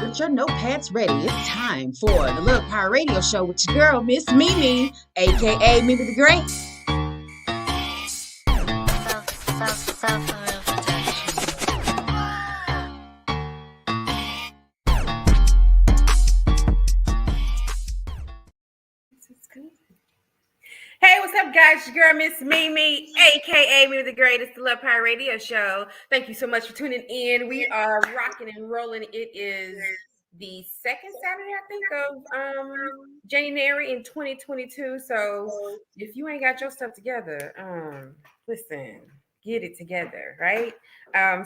Get your notepads ready. It's time for the Little Power Radio Show with your girl, Myss Meme, aka Meme the Great. Hey, what's up, guys? Your girl, Myss Meme, aka Meme the Great. It's the Love Power Radio Show. Thank you so much for tuning in. We are rocking and rolling. It is the second Saturday, I think, of January in 2022. So if you ain't got your stuff together, listen, get it together, right?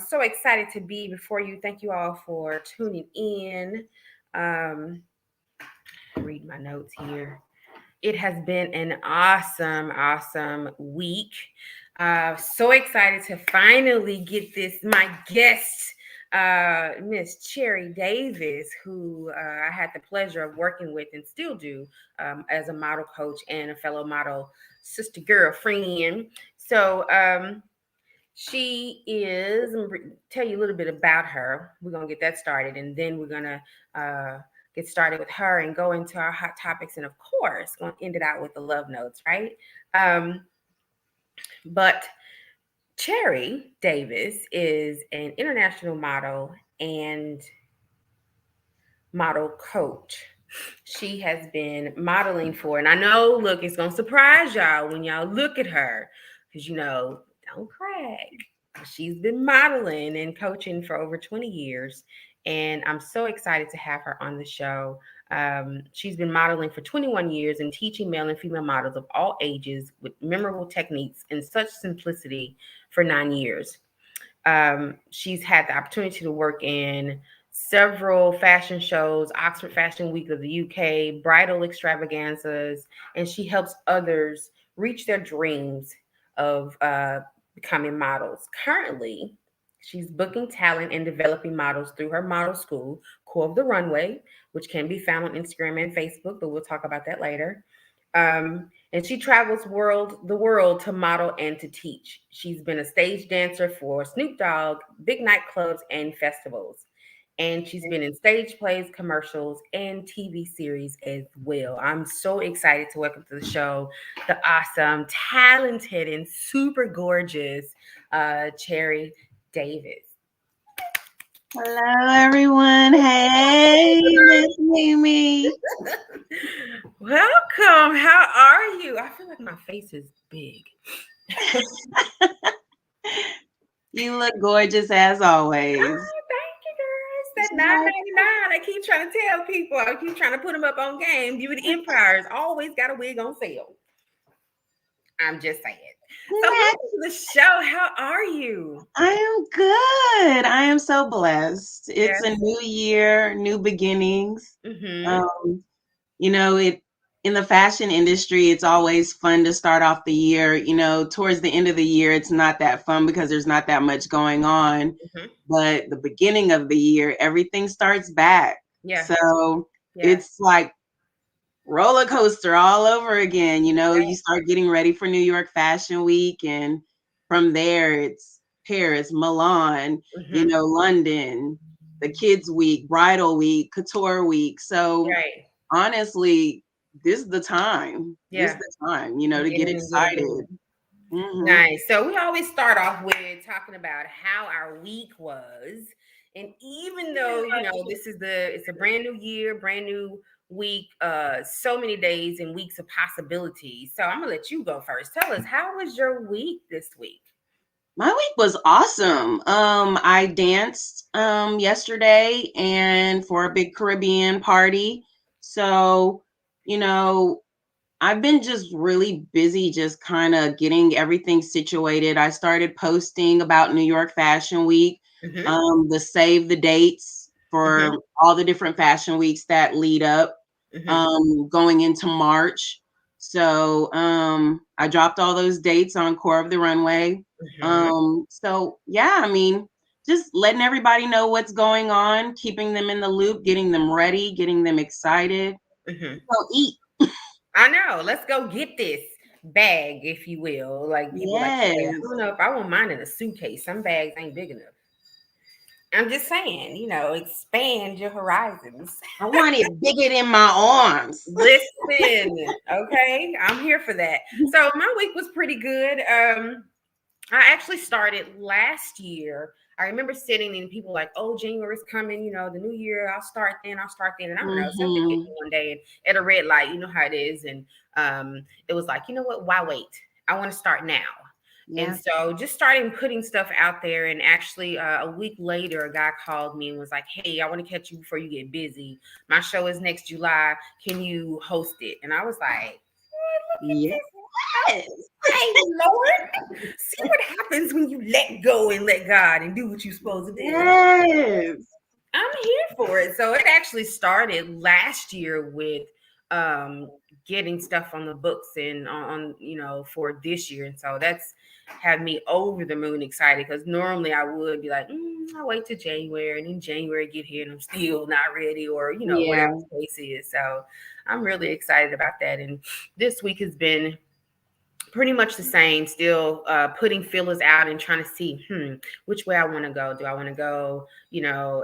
So excited to be before you. Thank you all for tuning in. Read my notes here. It has been an awesome week. So excited to finally get my guest, Miss Cherry Davis, who I had the pleasure of working with and still do as a model coach and a fellow model sister girlfriend. So she is, I'm going to tell you a little bit about her. We're going to get that started, and then we're going to get started with her and go into our hot topics. And of course, going to end it out with the love notes, right? But Cherry Davis is an international model and model coach. She has been modeling for, and I know, look, it's going to surprise y'all when y'all look at her, because, don't crack. She's been modeling and coaching for over 20 years. And I'm so excited to have her on the show. She's been modeling for 21 years and teaching male and female models of all ages with memorable techniques and such simplicity for 9 years. She's had the opportunity to work in several fashion shows, Oxford Fashion Week of the UK, bridal extravaganzas, and she helps others reach their dreams of becoming models. Currently, she's booking talent and developing models through her model school, Core of the Runway, which can be found on Instagram and Facebook, but we'll talk about that later. And she travels the world to model and to teach. She's been a stage dancer for Snoop Dogg, big nightclubs, and festivals. And she's been in stage plays, commercials, and TV series as well. I'm so excited to welcome to the show the awesome, talented, and super gorgeous Cherry Davis. Hello, everyone. Hey, Myss Meme. Welcome. How are you? I feel like my face is big. You look gorgeous as always. Oh, thank you, girls. That $9.99. I keep trying to tell people. I keep trying to put them up on game. Beauty Empire's always got a wig on sale. I'm just saying. So welcome to the show. How are you? I am good. I am so blessed. It's a new year, new beginnings. Mm-hmm. In the fashion industry, it's always fun to start off the year. Towards the end of the year, it's not that fun because there's not that much going on. Mm-hmm. But the beginning of the year, everything starts back. Yeah. So it's like roller coaster all over again. You start getting ready for New York Fashion Week, and from there it's Paris, Milan, mm-hmm. London, the Kids Week, Bridal Week, Couture Week. So honestly, this is the time. This is the time, to get excited. Mm-hmm. Nice. So we always start off with talking about how our week was. And even though, it's a brand new year, brand new week, so many days and weeks of possibilities. So I'm gonna let you go first. Tell us, how was your week this week? My week was awesome. I danced yesterday and for a big Caribbean party. So, I've been just really busy just kind of getting everything situated. I started posting about New York Fashion Week, mm-hmm. The save the dates for mm-hmm. all the different fashion weeks that lead up, mm-hmm. Going into March. So I dropped all those dates on Core of the Runway. Mm-hmm. Just letting everybody know what's going on, keeping them in the loop, getting them ready, getting them excited. Mm-hmm. So eat. I know. Let's go get this bag, if you will. Like people like, I don't know if I want mine in a suitcase. Some bags ain't big enough. I'm just saying, expand your horizons. I want it bigger than my arms. Listen, okay, I'm here for that. So my week was pretty good. I actually started last year. I remember sitting and people like, "Oh, January's coming, the new year. I'll start then. And I don't know, something hit me one day and at a red light. You know how it is, and it was like, you know what? Why wait? I want to start now. Yeah. And so just starting putting stuff out there. And actually, a week later, a guy called me and was like, "Hey, I want to catch you before you get busy. My show is next July. Can you host it?" And I was like, Yes. hey, Lord, see what happens when you let go and let God and do what you're supposed to do. Yes. I'm here for it. So it actually started last year with getting stuff on the books and on for this year. And so that's had me over the moon excited, because normally I would be like, I'll wait till January, and then January get here and I'm still not ready, or whatever the case is. So I'm really excited about that. And this week has been pretty much the same, still putting feelers out and trying to see which way I want to go. Do I want to go,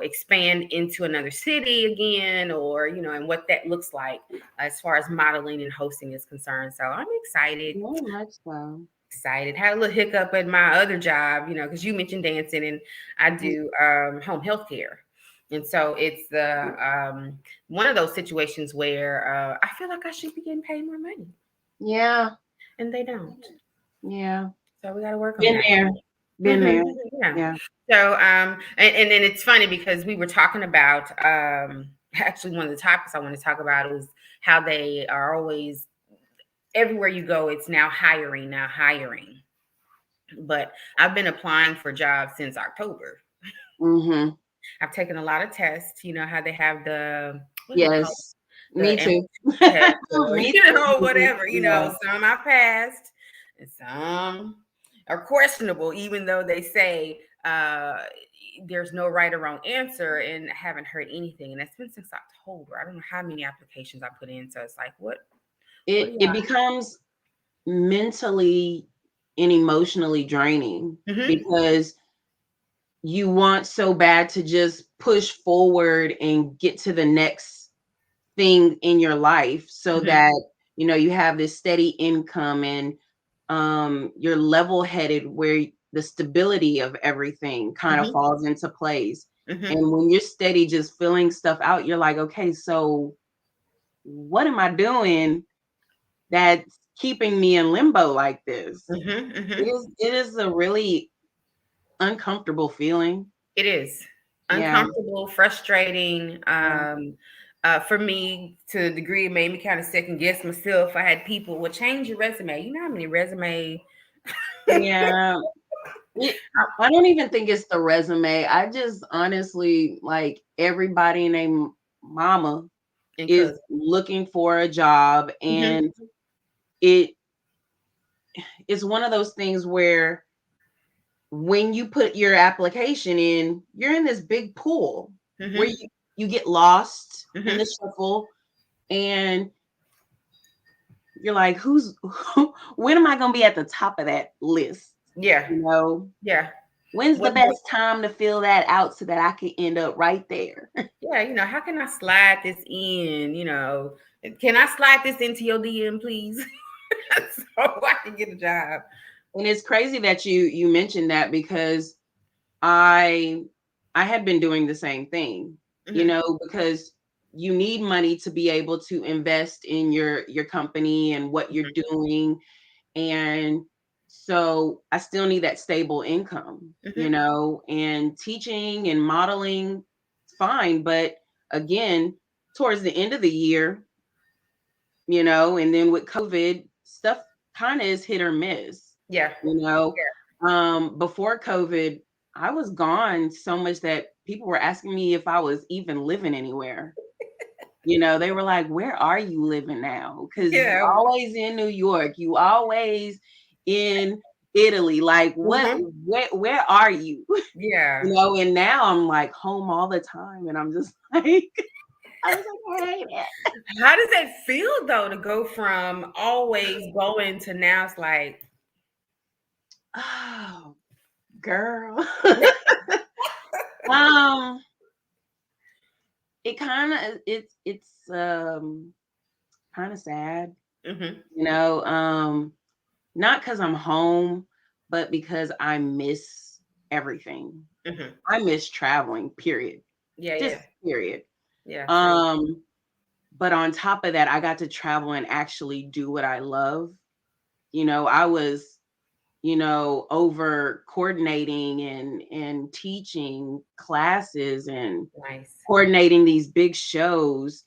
expand into another city again, or and what that looks like as far as modeling and hosting is concerned. So I'm excited. Very much so. Excited. Had a little hiccup at my other job, because you mentioned dancing, and I do home health care. And so it's one of those situations where I feel like I should be getting paid more money. Yeah. And they don't. Yeah. So we got to work on Been that. there. Been there. Yeah. So and then it's funny because we were talking about actually one of the topics I want to talk about was how they are always, everywhere you go, it's now hiring. But I've been applying for jobs since October. Mm-hmm. I've taken a lot of tests. You know how they have the yes. Me too. Test, or, Me too. whatever. Yeah. Some I passed, and some are questionable, even though they say there's no right or wrong answer, and I haven't heard anything. And that's been since October. I don't know how many applications I put in. So it's like, what? It becomes mentally and emotionally draining because you want so bad to just push forward and get to the next thing in your life so that you have this steady income and you're level-headed, where the stability of everything kind of falls into place. And when you're steady just filling stuff out, you're like, okay, so what am I doing that's keeping me in limbo like this? It is a really uncomfortable feeling. It is uncomfortable, frustrating. For me, to a degree, it made me kind of second guess myself. I had people, well, change your resume. You know how many resume? Yeah. I don't even think it's the resume. I just honestly, like, everybody named Mama is looking for a job, and it's one of those things where when you put your application in, you're in this big pool where you get lost in the shuffle, and you're like, when am I going to be at the top of that list? Yeah. Yeah. When's the best time to fill that out so that I can end up right there? Yeah. How can I slide this in? Can I slide this into your DM, please? So I can get a job. And it's crazy that you mentioned that, because I had been doing the same thing, because you need money to be able to invest in your company and what you're doing. And so I still need that stable income, and teaching and modeling, fine. But again, towards the end of the year, and then with COVID, stuff kind of is hit or miss. Yeah. Before COVID, I was gone so much that people were asking me if I was even living anywhere. They were like, where are you living now? Because you're always in New York. You always in Italy. Like, where are you? Yeah. And now I'm like home all the time. And I'm just like, I was like, I hate it. How does that feel, though, to go from always going to now it's like, oh, girl. Um, it kind of it's kind of sad, Mm-hmm. you know. Not because I'm home, but because I miss everything. Mm-hmm. I miss traveling. Period. Yeah, Just yeah, period. yeah. Same. Um, but on top of that, I got to travel and actually do what I love. I was, over coordinating and teaching classes and Nice, coordinating these big shows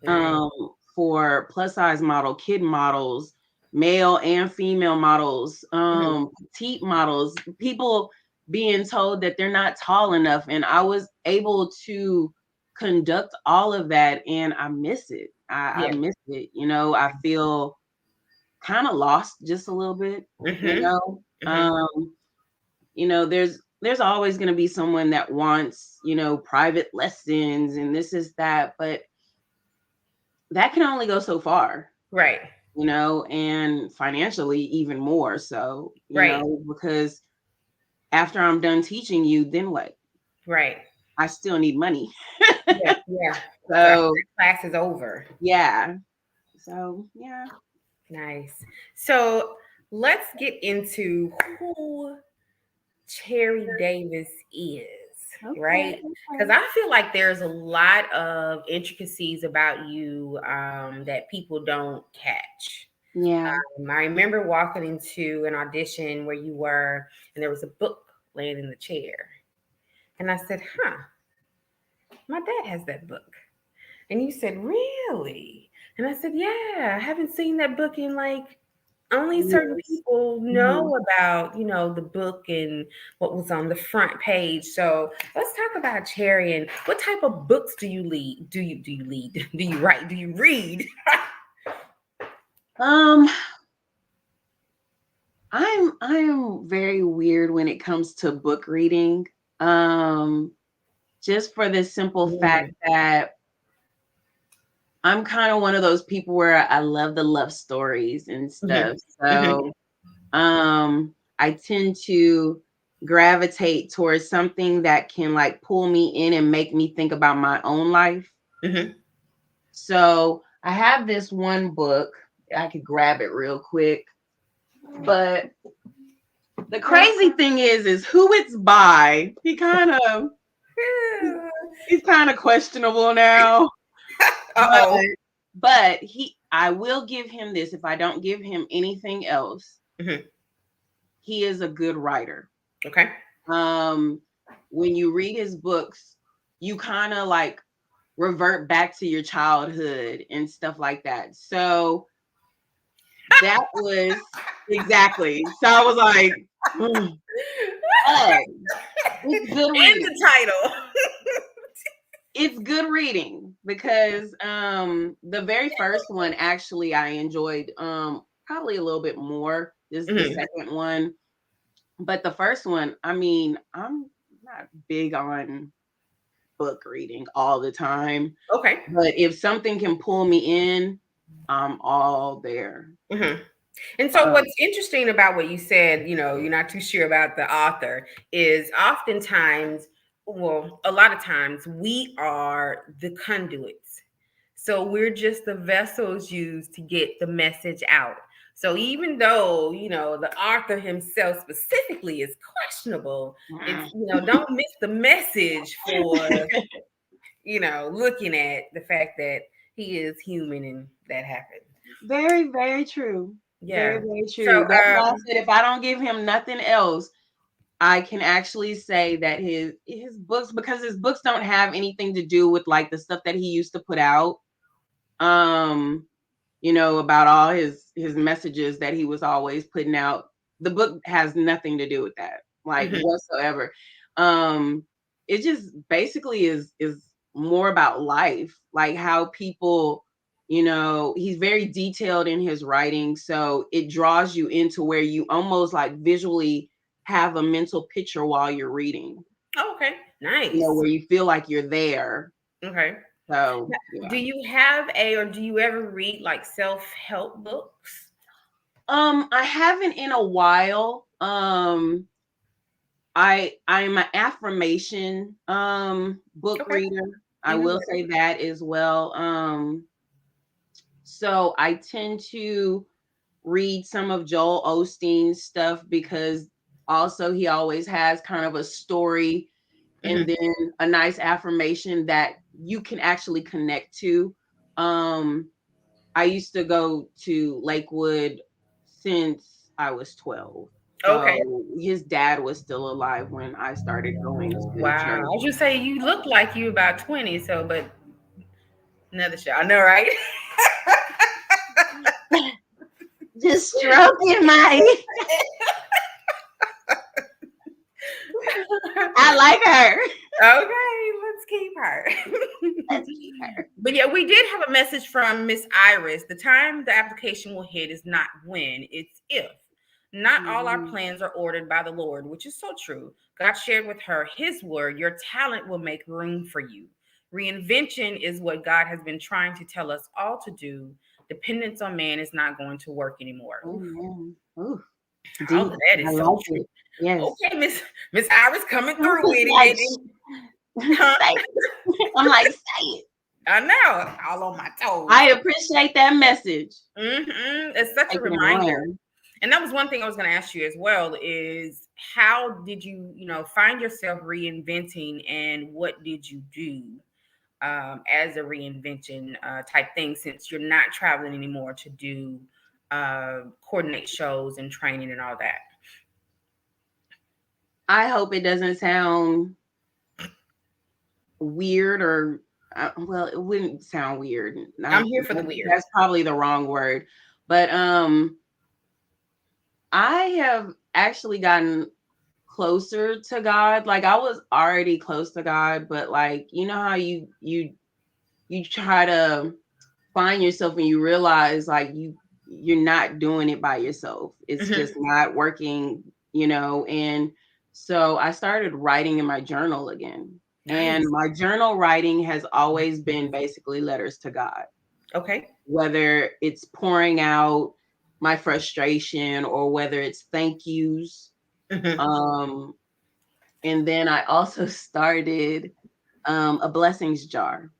nice. for plus size model, kid models, male and female models, Mm-hmm. petite models, people being told that they're not tall enough. And I was able to conduct all of that, and I miss it. I Yeah. miss it. I feel kind of lost just a little bit, you Mm-hmm. know. Mm-hmm. There's always going to be someone that wants, private lessons and this is that, but that can only go so far, Right. and financially even more so, Right. because after I'm done teaching you, then what? Right. I still need money. Yeah. Yeah. So after So, that class is over. yeah. So, yeah. Nice. So let's get into who Cherry Davis is, Okay. right? Because I feel like there's a lot of intricacies about you that people don't catch. Yeah. I remember walking into an audition where you were, and there was a book laying in the chair. And I said, huh, my dad has that book. And you said, really? And I said, yeah, I haven't seen that book in like only certain Yes. people Mhm. know about, the book and what was on the front page. So let's talk about Cherry and what type of books do you lead? Do you lead? Do you write? Do you read? Um, I'm very weird when it comes to book reading. Um, just for the simple fact Mm, that I'm kind of one of those people where I love the love stories and mhm, stuff. mhm. So, I tend to gravitate towards something that can like pull me in and make me think about my own life. Mhm. So, I have this one book. I could grab it real quick. But the crazy thing is who it's by. He's kind of questionable now. But Uh-oh. I will give him this. If I don't give him anything else, Mhm. he is a good writer. Okay. Um, when you read his books, you kind of like revert back to your childhood and stuff like that. So that was exactly. So I was like, but it's good And reading. the title. It's good reading because the very first one actually I enjoyed probably a little bit more. This is the Mhm. second one. But the first one, I mean, I'm not big on book reading all the time. Okay. But if something can pull me in, I'm all there. Mhm. And so, Um, what's interesting about what you said, you're not too sure about the author, is oftentimes, well, a lot of times, we are the conduits. So, we're just the vessels used to get the message out. So, even though, the author himself specifically is questionable, it's, don't miss the message for, looking at the fact that he is human and that happened. very, very true. Very, Yeah. very So, true. That's why I said if I don't give him nothing else, I can actually say that his books, because his books don't have anything to do with like the stuff that he used to put out. Um, about all his messages that he was always putting out. The book has nothing to do with that, like mhm. whatsoever. Um, it just basically is more about life, like how people, he's very detailed in his writing, so it draws you into where you almost like visually have a mental picture while you're reading, Oh, okay. Nice. where you feel like you're there. Okay. So Do yeah. you have or do you ever read like self-help books? I haven't in a while. I'm an affirmation book Okay. reader. I Even will better. say that as well. So I tend to read some of Joel Osteen's stuff because also he always has kind of a story and Mhm. then a nice affirmation that you can actually connect to. Um, I used to go to Lakewood since I was 12. Okay. So his dad was still alive when I started going to Wow. church. I should say you look like you about 20, so but another show. I know, right? Just stroking my I like her. Okay, let's keep her. Let's keep her. But yeah, we did have a message from Miss Iris. The time the application will hit is not when, it's if. Not all our Mhm. plans are ordered by the Lord, which is so true. God shared with her his word, your talent will make room for you. Reinvention is what God has been trying to tell us all to do. Dependence on man is not going to work anymore. Oof, Amen. Ooh, all deep. of that I is so like true. it. Yes. Okay, Miss Iris coming I'm through just with like, it. Huh? say it. I'm like, say it. I know, all on my toes. I appreciate that message. It's such a Take it and reminder. run. And that was one thing I was going to ask you as well is how did you, find yourself reinventing and what did you do as a reinvention type thing since you're not traveling anymore to do coordinate shows and training and all that? I hope it doesn't sound weird or well, it wouldn't sound weird. I'm here for the weird. That's probably the wrong word. But I have actually gotten closer to God. Like I was already close to God, but like you know how you try to find yourself and you realize like you're not doing it by yourself. It's Mhm. just not working, you know. And so I started writing in my journal again. And Nice. my journal writing has always been basically letters to God, Okay. whether it's pouring out my frustration or whether it's thank yous. Mhm. Um, and then I also started a blessings jar.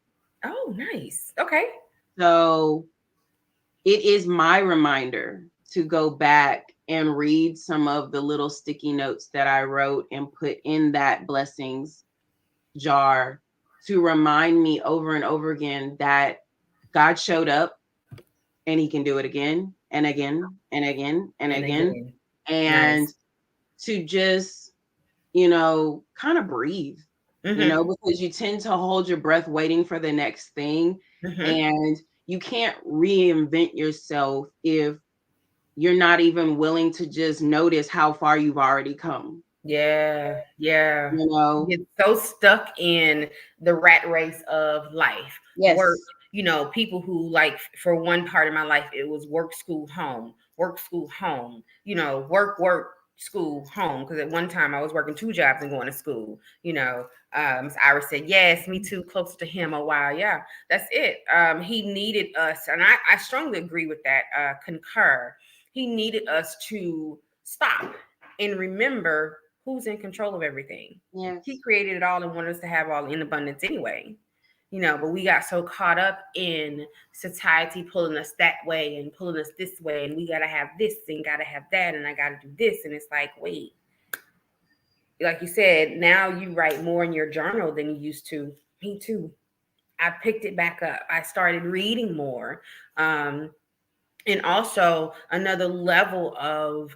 Oh, nice. Okay. So it is my reminder to go back and read some of the little sticky notes that I wrote and put in that blessings jar to remind me over and over again that God showed up and he can do it again and again and again and And again. again. And Nice. to just, kind of breathe, Hmm. because you tend to hold your breath waiting for the next thing. Hmm. And you can't reinvent yourself if you're not even willing to just notice how far you've already come, Yeah, yeah. you know? You get so stuck in the rat race of life, work, Yes. people who like for one part of my life, it was work, school, home, work, school, home. Because at one time I was working two jobs and going to school, Miss Iris said, yes, me too, close to him a while. Yeah, that's it. He needed us, and I strongly agree with that, concur. He needed us to stop and remember who's in control of everything. He Yes. created it all and wanted us to have all in abundance anyway. But we got so caught up in society pulling us that way and pulling us this way, and we gotta have this and gotta have that, and I gotta do this. And it's like, wait, like you said, now you write more in your journal than you used to. Me too. I picked it back up. I started reading more. Um, and also another level of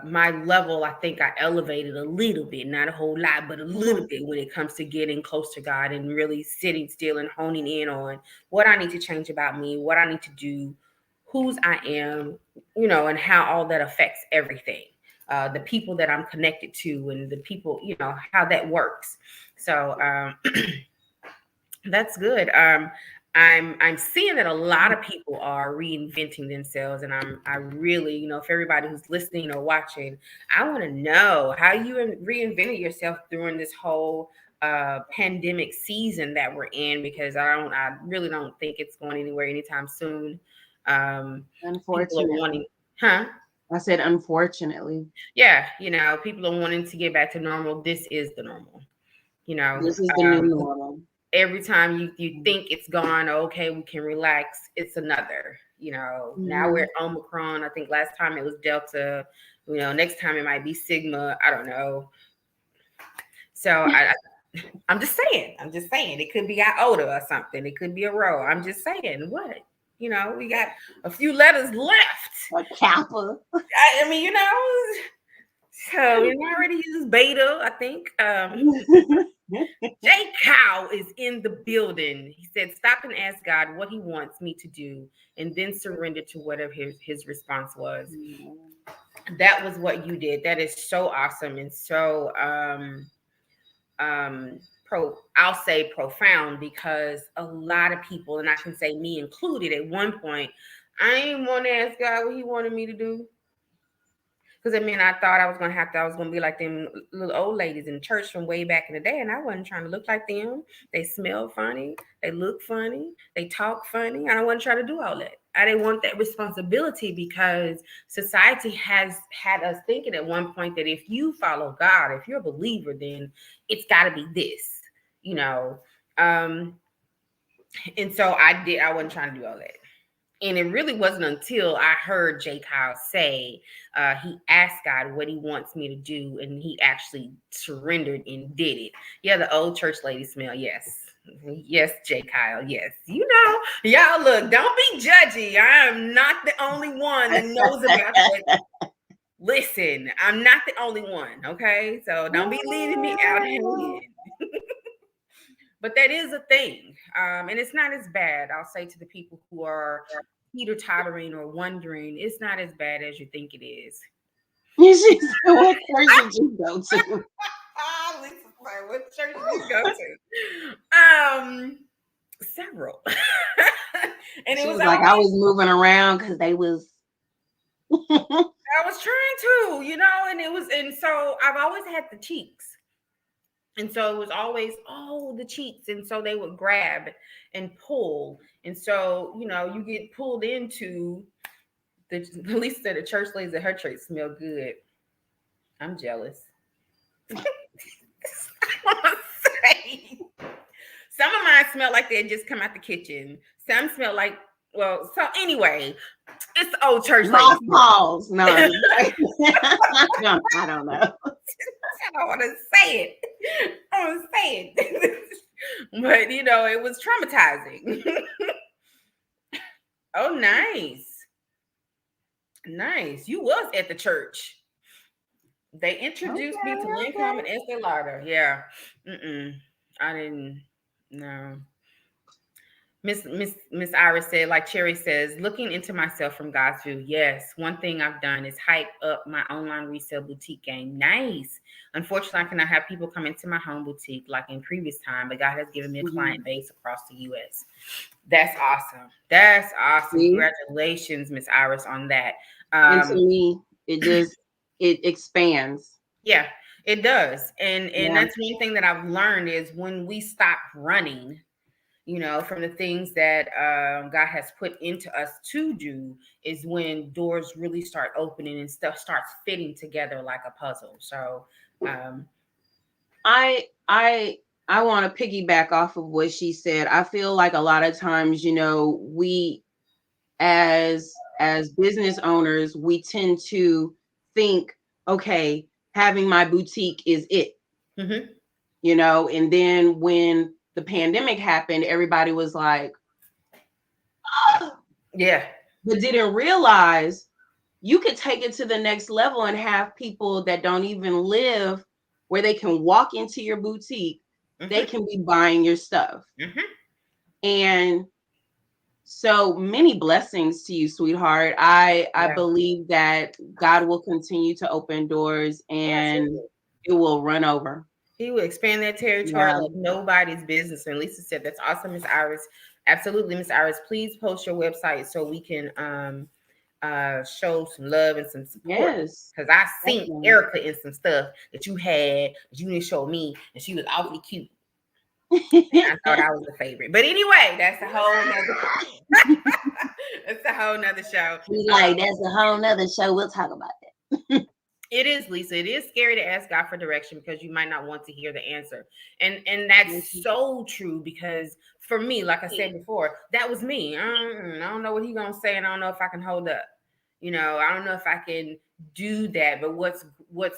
my level, I think I elevated a little bit, not a whole lot, but a little Mhm. bit when it comes to getting close to God and really sitting still and honing in on what I need to change about me, what I need to do, whose I am, and how all that affects everything. The people that I'm connected to and the people, how that works. So that's good. I'm seeing that a lot of people are reinventing themselves, and I really, for everybody who's listening or watching, I want to know how you reinvented yourself during this whole pandemic season that we're in, because I really don't think it's going anywhere anytime soon. People are Unfortunately. wanting, huh? I said, unfortunately. Yeah, people are wanting to get back to normal. This is the normal. This is the new normal. Every time you think it's gone, okay, we can relax, it's another. Now we're at Omicron. I think last time it was Delta. Next time it might be Sigma. I don't know. So I'm just saying. It could be iota or something. It could be a rho. I'm just saying. What? We got a few letters left. A kappa. I mean, so we already used beta, I think. Jay Cow is in the building. He said, stop and ask God what he wants me to do, and then surrender to whatever his response was. That was what you did. That is so awesome and so I'll say profound, because a lot of people, and I can say me included, at one point, I didn't want to ask God what he wanted me to do. Because I thought I was gonna be like them little old ladies in church from way back in the day, and I wasn't trying to look like them. They smell funny, they look funny, they talk funny. I wasn't trying to do all that. I didn't want that responsibility, because society has had us thinking at one point that if you follow God, if you're a believer, then it's got to be this, And so I wasn't trying to do all that. And it really wasn't until I heard Jay Kyle say he asked God what he wants me to do, and he actually surrendered and did it. Yeah, the old church lady smell. Yes. Yes, Jay Kyle. Yes. Y'all look, don't be judgy. I am not the only one that knows about that. Listen, I'm not the only one. Okay. So don't be leaving me out hanging. But that is a thing. And it's not as bad. I'll say to the people who are teeter-tottering or wondering, it's not as bad as you think it is. What church did you go to? What church did you go to? Several. And it was like I was moving around because they was. I was trying to, and so I've always had the cheeks. And so it was always, the cheeks. And so they would grab and pull. And so, you get pulled into at least that the church ladies at her church smell good. I'm jealous. Some of mine smell like they had just come out the kitchen. Some smell like, so anyway, it's the old church ladies. Balls. No. I don't know. I don't want to say it. But, it was traumatizing. Oh, nice. Nice. You was at the church. They introduced me to Lincoln and Estee Lauder. Yeah. I didn't. No. Miss Iris said, like Cherry says, looking into myself from God's view. Yes. One thing I've done is hype up my online resale boutique game. Nice. Unfortunately, I cannot have people come into my home boutique like in previous time, but God has given me a client base across the U.S. That's awesome. That's awesome. Congratulations, Miss Iris, on that. And to me, it expands. Yeah, it does. And that's one thing that I've learned is when we stop running, from the things that God has put into us to do, is when doors really start opening and stuff starts fitting together like a puzzle. So I want to piggyback off of what she said. I feel like a lot of times, we as business owners, we tend to think, okay, having my boutique is it. And then when the pandemic happened, everybody was like, oh. Yeah. But didn't realize you could take it to the next level and have people that don't even live where they can walk into your boutique. They can be buying your stuff. And so many blessings to you, sweetheart. I believe that God will continue to open doors and it will run over. He will expand that territory like nobody's business. And Lisa said, that's awesome, Miss Iris. Absolutely, Miss Iris. Please post your website so we can show some love and some support. Yes. Because I seen Erica in some stuff that you had, that you didn't show me, and she was awfully cute. I thought I was the favorite. But anyway, that's a whole nother that's a whole nother show. That's a whole nother show. We'll talk about that. It is, Lisa. It is scary to ask God for direction because you might not want to hear the answer. And that's so true because for me, like I said before, that was me. I don't know what he's gonna say, and I don't know if I can hold up. I don't know if I can do that. But what's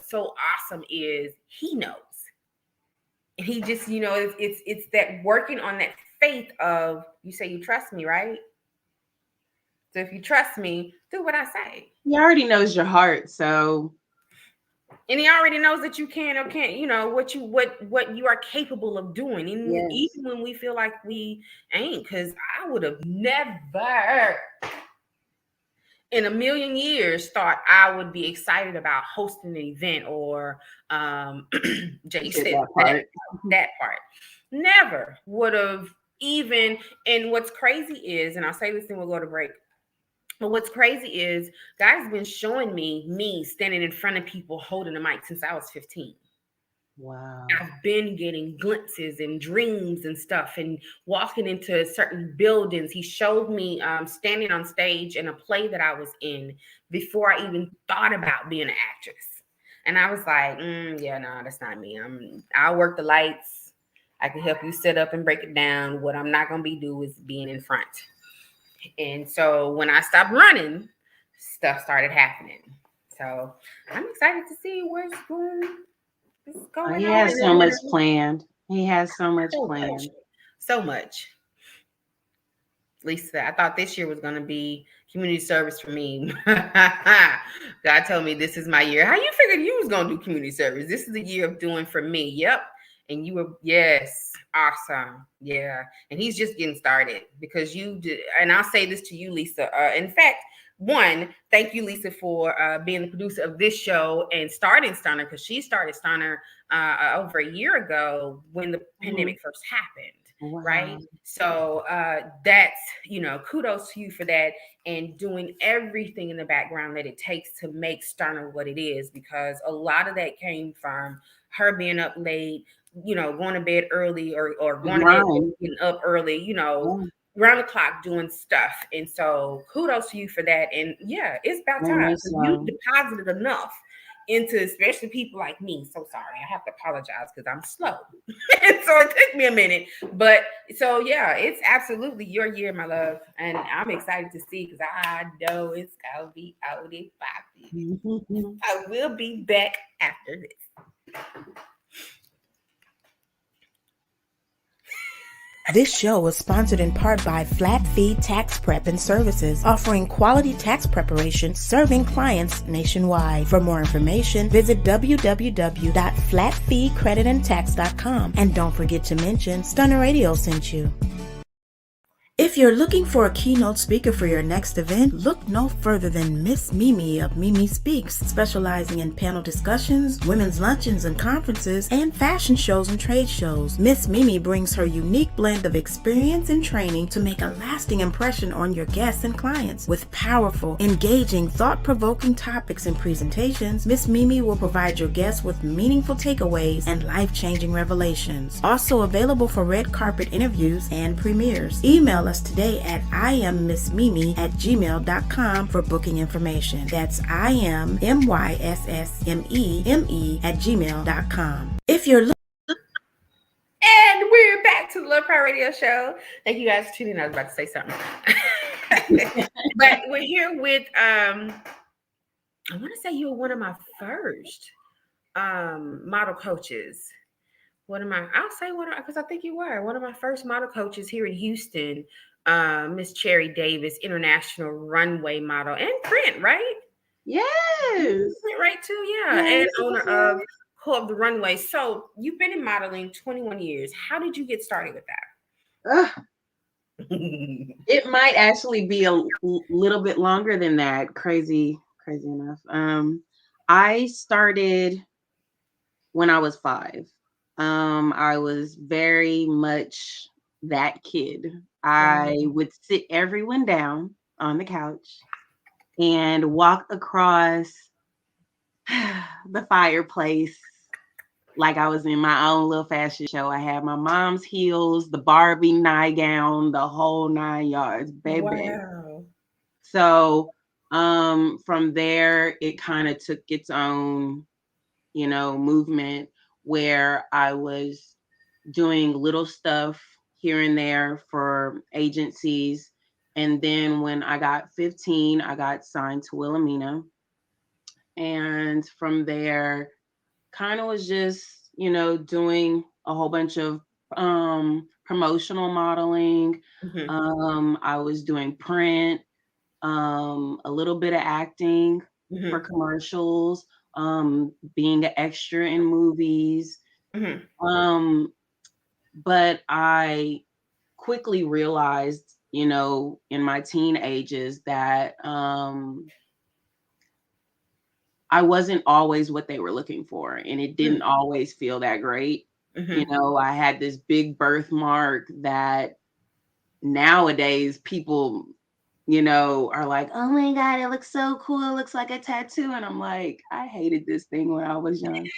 so awesome is he knows. And he just, it's that working on that faith of, you say you trust me, right? So if you trust me, do what I say. He already knows your heart, so. And he already knows that you can or can't, what you are capable of doing. And even when we feel like we ain't, because I would have never in a million years thought I would be excited about hosting an event or Jay said that part. Never would have even. And what's crazy is, and I'll say this and we'll go to break. But what's crazy is God's been showing me standing in front of people holding a mic since I was 15. Wow. I've been getting glimpses and dreams and stuff and walking into certain buildings. He showed me standing on stage in a play that I was in before I even thought about being an actress. And I was like, no, that's not me. I'll work the lights. I can help you set up and break it down. What I'm not going to be doing is being in front. And so when I stopped running, stuff started happening. So I'm excited to see what's going on. He has so much planned. He has so much planned. So much. Lisa, I thought this year was going to be community service for me. God told me this is my year. How you figured you was going to do community service? This is the year of doing for me. Yep. And you were, yes, awesome. Yeah. And he's just getting started because you did. And I'll say this to you, Lisa. In fact, one, thank you, Lisa, for being the producer of this show and starting Stunner, because she started Stunner over a year ago when the pandemic first happened. Wow. Right. So that's, kudos to you for that and doing everything in the background that it takes to make Stunner what it is, because a lot of that came from her being up late, going to bed early or going to bed getting up early, round the clock doing stuff. And so kudos to you for that. And yeah, it's about time. You deposited enough into especially people like me. So sorry, I have to apologize because I'm slow. And so it took me a minute. But so yeah, it's absolutely your year, my love. And I'm excited to see because I know it's gonna be out in 5 years. I will be back after this. This show was sponsored in part by Flat Fee Tax Prep and Services, offering quality tax preparation serving clients nationwide. For more information, visit www.flatfeecreditandtax.com. And don't forget to mention Stunner Radio sent you. If you're looking for a keynote speaker for your next event, look no further than Myss Meme of Meme Speaks, specializing in panel discussions, women's luncheons and conferences, and fashion shows and trade shows. Myss Meme brings her unique blend of experience and training to make a lasting impression on your guests and clients. With powerful, engaging, thought-provoking topics and presentations, Myss Meme will provide your guests with meaningful takeaways and life-changing revelations. Also available for red carpet interviews and premieres. Email us today at iammissmeme@gmail.com for booking information. That's iammyssmeme@gmail.com. If you're And we're back to the Love Power Radio Show. Thank you guys for tuning in. I was about to say something. But we're here with I want to say you were one of my first model coaches. I'll say because I think you were one of my first model coaches here in Houston, Miss Cherry Davis, international runway model and print, right? Yes. Print, right too, yeah. Yes, and owner of the Runway. So you've been in modeling 21 years. How did you get started with that? It might actually be a little bit longer than that. Crazy enough. I started when I was 5. I was very much that kid. I would sit everyone down on the couch and walk across the fireplace like I was in my own little fashion show. I had my mom's heels, the Barbie nightgown, the whole 9 yards, baby. Wow. So from there, it kind of took its own, movement where I was doing little stuff here and there for agencies. And then when I got 15, I got signed to Wilhelmina. And from there, kind of was just, doing a whole bunch of promotional modeling. Mhm. I was doing print, a little bit of acting for Mhm. commercials, being an extra in movies. Mhm. But I quickly realized, in my teen ages that I wasn't always what they were looking for, and it didn't always feel that great. Mhm. I had this big birthmark that nowadays people, are like, "Oh my God, it looks so cool. It looks like a tattoo." And I'm like, I hated this thing when I was young.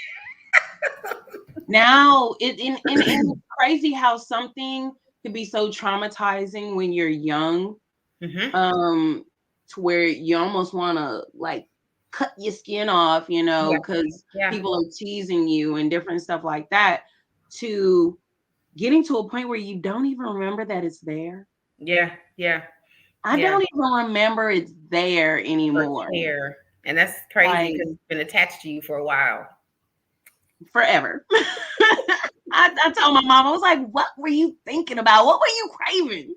Now it's crazy how something could be so traumatizing when you're young, Mhm. um, to where you almost want to like cut your skin off, Yeah. because Yeah. people are teasing you and different stuff like that, to getting to a point where you don't even remember that it's there. Yeah. Yeah. I Yeah. don't even remember it's there Or anymore. care. And that's crazy Like because it's been attached to you for a while. forever. I told my mom, I was like, what were you thinking about? What were you craving?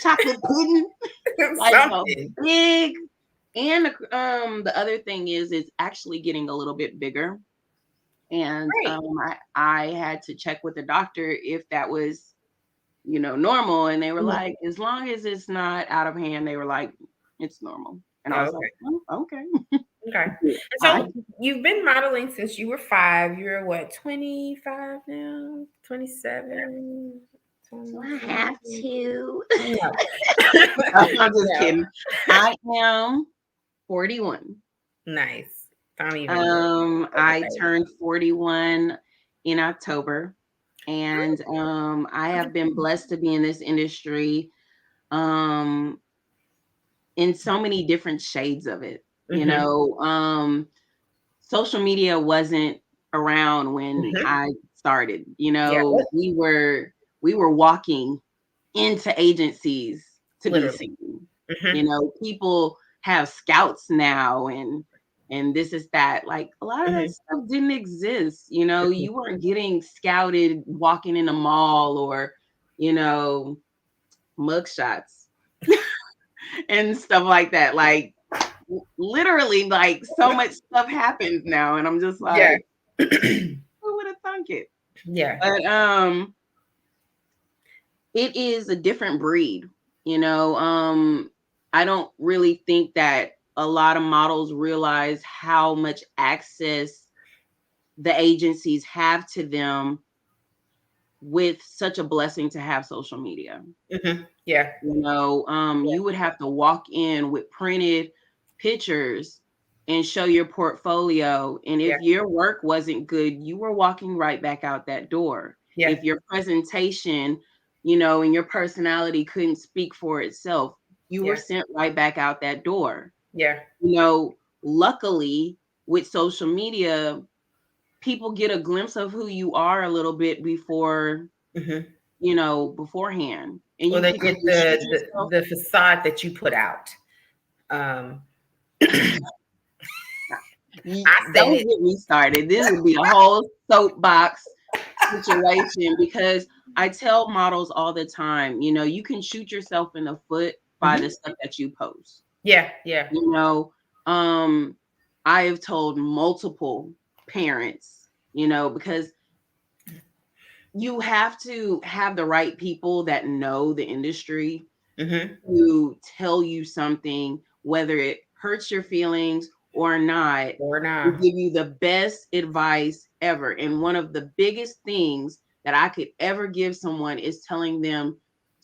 Chocolate pudding? Like a Something. big. And the other thing is it's actually getting a little bit bigger. And Great. I had to check with the doctor if that was, normal. And they were Mhm. like, as long as it's not out of hand, they were like, it's normal. And I Oh, was like, okay. oh, okay. Okay. And I, so you've been modeling since you were 5. You're what, 25 now? 27? do I have 20? to? No. I'm just No. kidding. I am 41. Nice. Don't even look like I a baby. turned 41 in October, and I have been blessed to be in this industry um in so many different shades of it. Mhm. Social media wasn't around when Mhm. I started. Yeah. We were walking into agencies to be Literally. seen. Mhm. People have scouts now, and this is that. Like a lot of that Mhm. stuff didn't exist. Mhm. You weren't getting scouted walking in a mall or, you know, mugshots and stuff like that. Like literally, like so much stuff happens now, and I'm just Yeah. like, who would have thunk it? Yeah. But it is a different breed. I don't really think that a lot of models realize how much access the agencies have to them with such a blessing to have social media. Mhm. Yeah. Yeah. You would have to walk in with printed pictures and show your portfolio. And Yeah. if your work wasn't good, you were walking right back out that door. Yeah. If your presentation, and your personality couldn't speak for itself, you were Yeah. sent right back out that door. Yeah. Luckily with social media, people get a glimpse of who you are a little bit before, Mhm. beforehand. And Well, you they could get either shoot yourself. the facade that you put out. Um, I said Don't it. get me started. This would be a whole soapbox situation because I tell models all the time, you can shoot yourself in the foot by the Mhm. stuff that you post. Yeah. Yeah. You know, um, I have told multiple parents, because you have to have the right people that know the industry Mhm. to tell you something, whether it hurts your feelings or not, Or will not. give you the best advice ever. And one of the biggest things that I could ever give someone is telling them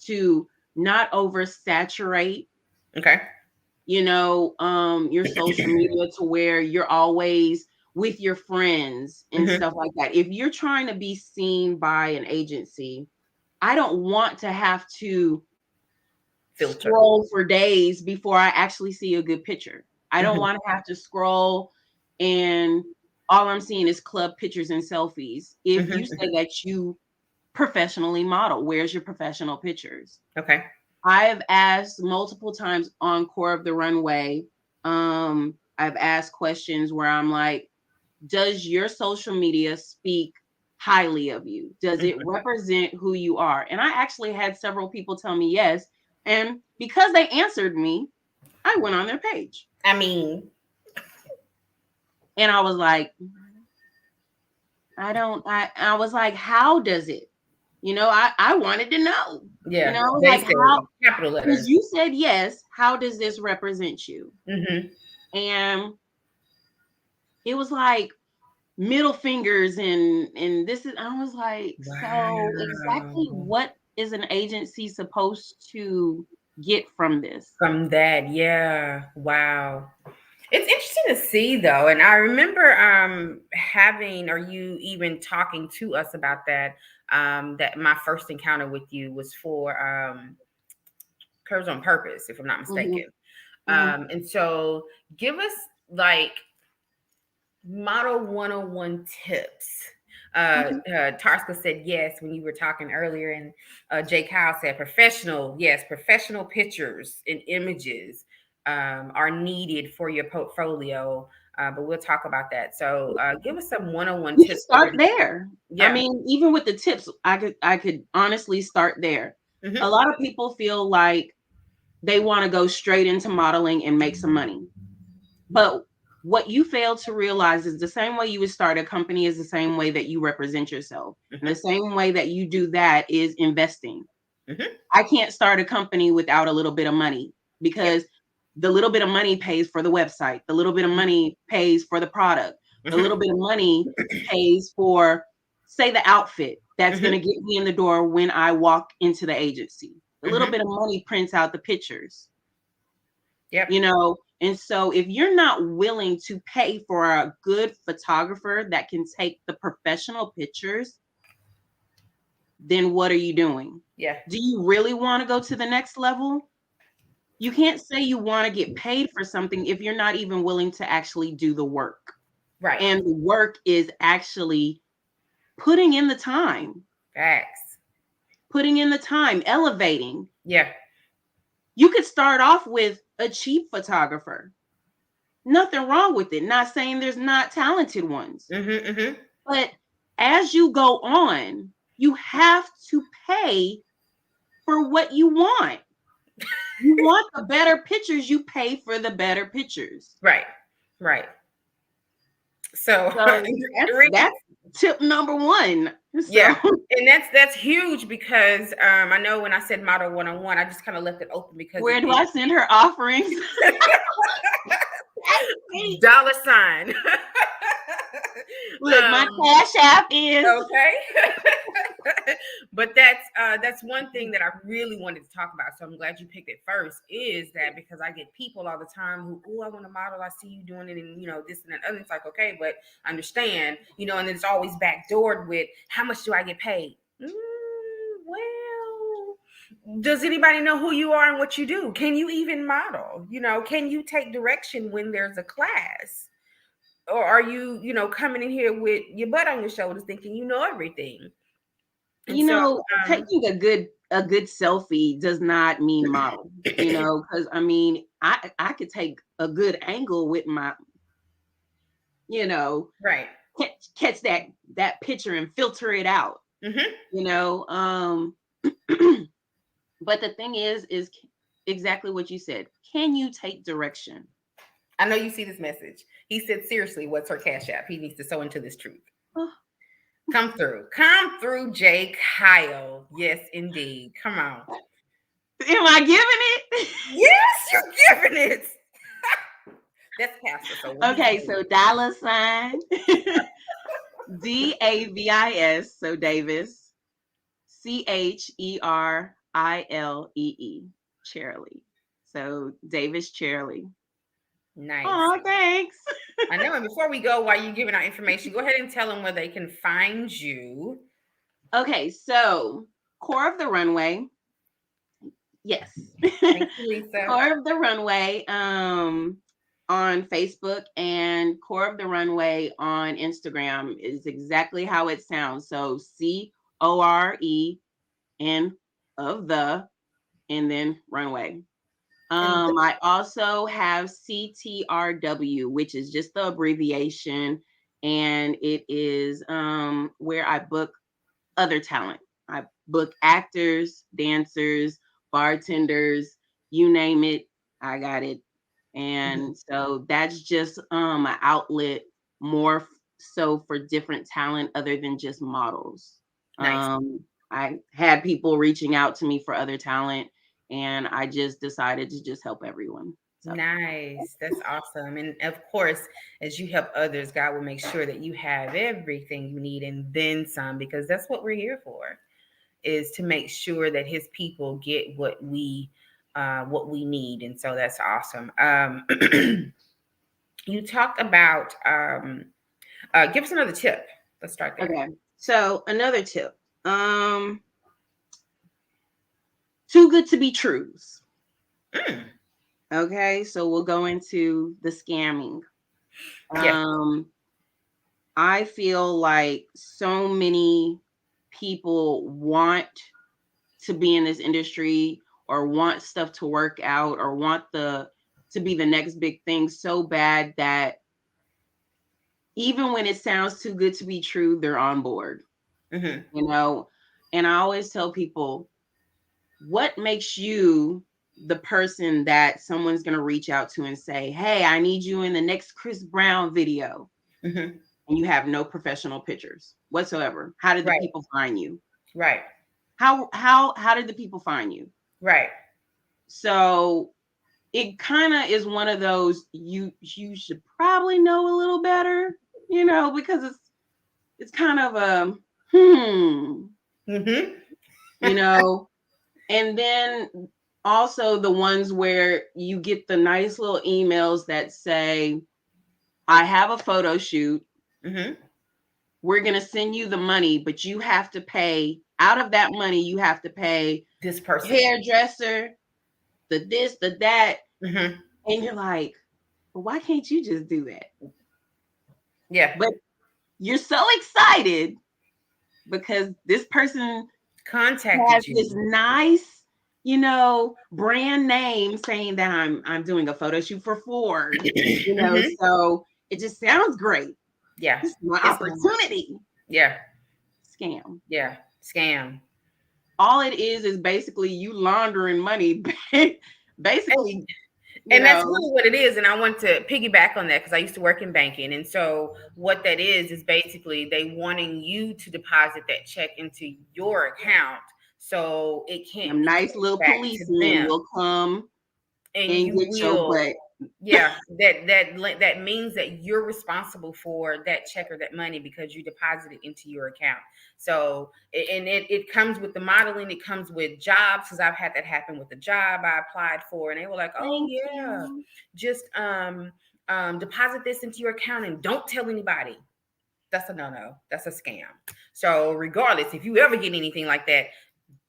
to not oversaturate, Okay. your social media to where you're always with your friends and stuff like that. If you're trying to be seen by an agency, I don't want to have to Filter. scroll for days before I actually see a good picture. I don't want to have to scroll and all I'm seeing is club pictures and selfies. If you say that you professionally model, where's your professional pictures? Okay. I've asked multiple times on Core of the Runway. I've asked questions where I'm like, does your social media speak highly of you? Does it represent who you are? And I actually had several people tell me yes. And because they answered me, I went on their page. I mean, and I was like, I was like, how does it? I wanted to know. yeah. I was They like, said how? capital letters. Because you said yes. How does this represent you? And it was like middle fingers and this is. I was like, so exactly what is an agency supposed to get from this? From that, yeah. Wow. It's interesting to see though. And I remember having or you even talking to us about that. That my first encounter with you was for Curves on Purpose, if I'm not mistaken. And so give us like model 101 tips. Tarska said yes when you were talking earlier, and Jay Kyle said professional. Yes, professional pictures and images are needed for your portfolio. But we'll talk about that. So give us some 101 We tips. start there. Yeah. I mean, even with the tips, I could honestly start there. A lot of people feel like they want to go straight into modeling and make some money. But what you fail to realize is the same way you would start a company is the same way that you represent yourself. And the same way that you do that is investing. I can't start a company without a little bit of money because the little bit of money pays for the website. The little bit of money pays for the product. The little bit of money pays for, say, the outfit that's going to get me in the door when I walk into the agency. The little bit of money prints out the pictures. Yep. And so if you're not willing to pay for a good photographer that can take the professional pictures, then what are you doing? Yeah. Do you really want to go to the next level? You can't say you want to get paid for something if you're not even willing to actually do the work. Right. And the work is actually putting in the time. Facts. Putting in the time, elevating. Yeah. You could start off with a cheap photographer. Nothing wrong with it. Not saying there's not talented ones. But as you go on, you have to pay for what you want. You want the better pictures, you pay for the better pictures. Right. So that's tip number one. Yeah, and that's huge because I know when I said model 101, I just kind of left it open because where do I send her offerings? $. Look, my Cash App is okay. But that's one thing that I really wanted to talk about. So I'm glad you picked it first. Is that because I get people all the time who, oh, I want to model. I see you doing it, and this and that. And it's like, okay, but understand, and it's always backdoored with how much do I get paid? Well, does anybody know who you are and what you do? Can you even model? Can you take direction when there's a class? Or are you, coming in here with your butt on your shoulders thinking you know everything? And taking a good selfie does not mean model, because I mean, I could take a good angle with my, right. Catch that picture and filter it out, but the thing is exactly what you said. Can you take direction? I know you see this message. He said, seriously, what's her Cash App? He needs to sow into this truth. Come through, Jay Kyle. Yes, indeed. Come on. Am I giving it? Yes, you're giving it. That's Pastor. So okay, so $, DAVIS, so Davis, CHERILEE, Charlie. So Davis Charlie. Nice. Oh, thanks. I know. And before we go, while you're giving out information, go ahead and tell them where they can find you. Okay, so Core of the Runway. Yes. Thank you, Lisa. Core of the Runway on Facebook and Core of the Runway on Instagram is exactly how it sounds. So COREN of the and then Runway. I also have CTRW, which is just the abbreviation, and it is where I book other talent. I book actors, dancers, bartenders, you name it, I got it. And so that's just an outlet more so for different talent other than just models. Nice. I had people reaching out to me for other talent, and I just decided to just help everyone. So. Nice. That's awesome. And of course, as you help others, God will make sure that you have everything you need and then some, because that's what we're here for, is to make sure that his people get what we need. And so that's awesome. You talked about give us another tip. Let's start there. Okay. So another tip. Too good to be trues. Okay, so we'll go into the scamming. I feel like so many people want to be in this industry or want stuff to work out or want to be the next big thing so bad that even when it sounds too good to be true, they're on board. You know, and I always tell people, what makes you the person that someone's going to reach out to and say, hey, I need you in the next Chris Brown video. And you have no professional pictures whatsoever. How did the people find you? Right. How did the people find you? Right. So it kind of is one of those, you should probably know a little better, you know, because it's kind of a, you know, and then also the ones where you get the nice little emails that say, I have a photo shoot. We're going to send you the money, but you have to pay out of that money. You have to pay this person, hairdresser, the this, the that. And you're like, well, why can't you just do that? Yeah. But you're so excited because this person contacted you. This nice, you know, brand name saying that I'm doing a photo shoot for Ford, you know, so it just sounds great. Yeah. This is my opportunity. Yeah. Scam. Yeah. Scam. All it is basically you laundering money. Basically. And that's really what it is. And I want to piggyback on that because I used to work in banking. And so what that is basically they wanting you to deposit that check into your account. So it can't. A nice little policeman will come and you get your butt. Yeah, that means that you're responsible for that check or that money because you deposited into your account. So, and it comes with the modeling, it comes with jobs, because I've had that happen with the job I applied for, and they were like, "Oh yeah, just deposit this into your account and don't tell anybody." That's a no-no. That's a scam. So, regardless, if you ever get anything like that,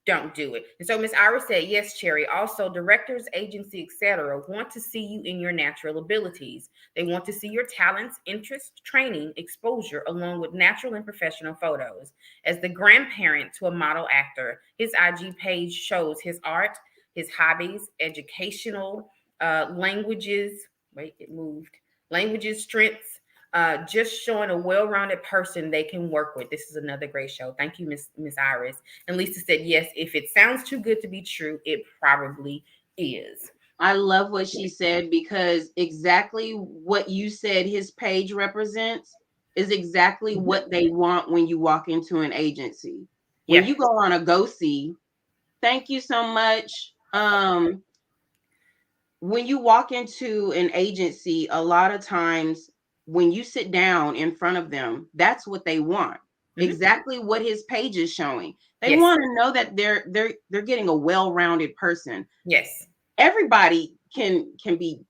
don't do it. And so Miss Iris said, yes, Cherry. Also, directors, agency, etc., want to see you in your natural abilities. They want to see your talents, interests, training, exposure, along with natural and professional photos. As the grandparent to a model actor, his IG page shows his art, his hobbies, educational languages. Wait, it moved. Languages, strengths. Just showing a well-rounded person they can work with. This is another great show. Thank you, Miss Iris. And Lisa said, yes, if it sounds too good to be true, it probably is. I love what she said, because exactly what you said his page represents is exactly what they want when you walk into an agency. When you go on a go-see, thank you so much. When you walk into an agency, a lot of times when you sit down in front of them, that's what they want. Exactly what his page is showing. They want to know that they're getting a well-rounded person. Yes. Everybody can be,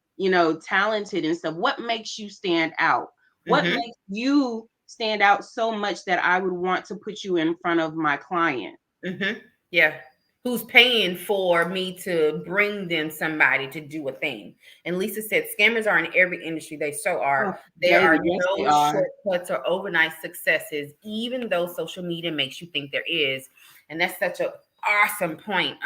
talented and stuff. What makes you stand out? What Mhm. makes you stand out so much that I would want to put you in front of my client? Mhm. Yeah. Who's paying for me to bring them somebody to do a thing? And Lisa said, scammers are in every industry. They so are. Oh, There are baby, yes, they no are. shortcuts or overnight successes, even though social media makes you think there is. And that's such an awesome point.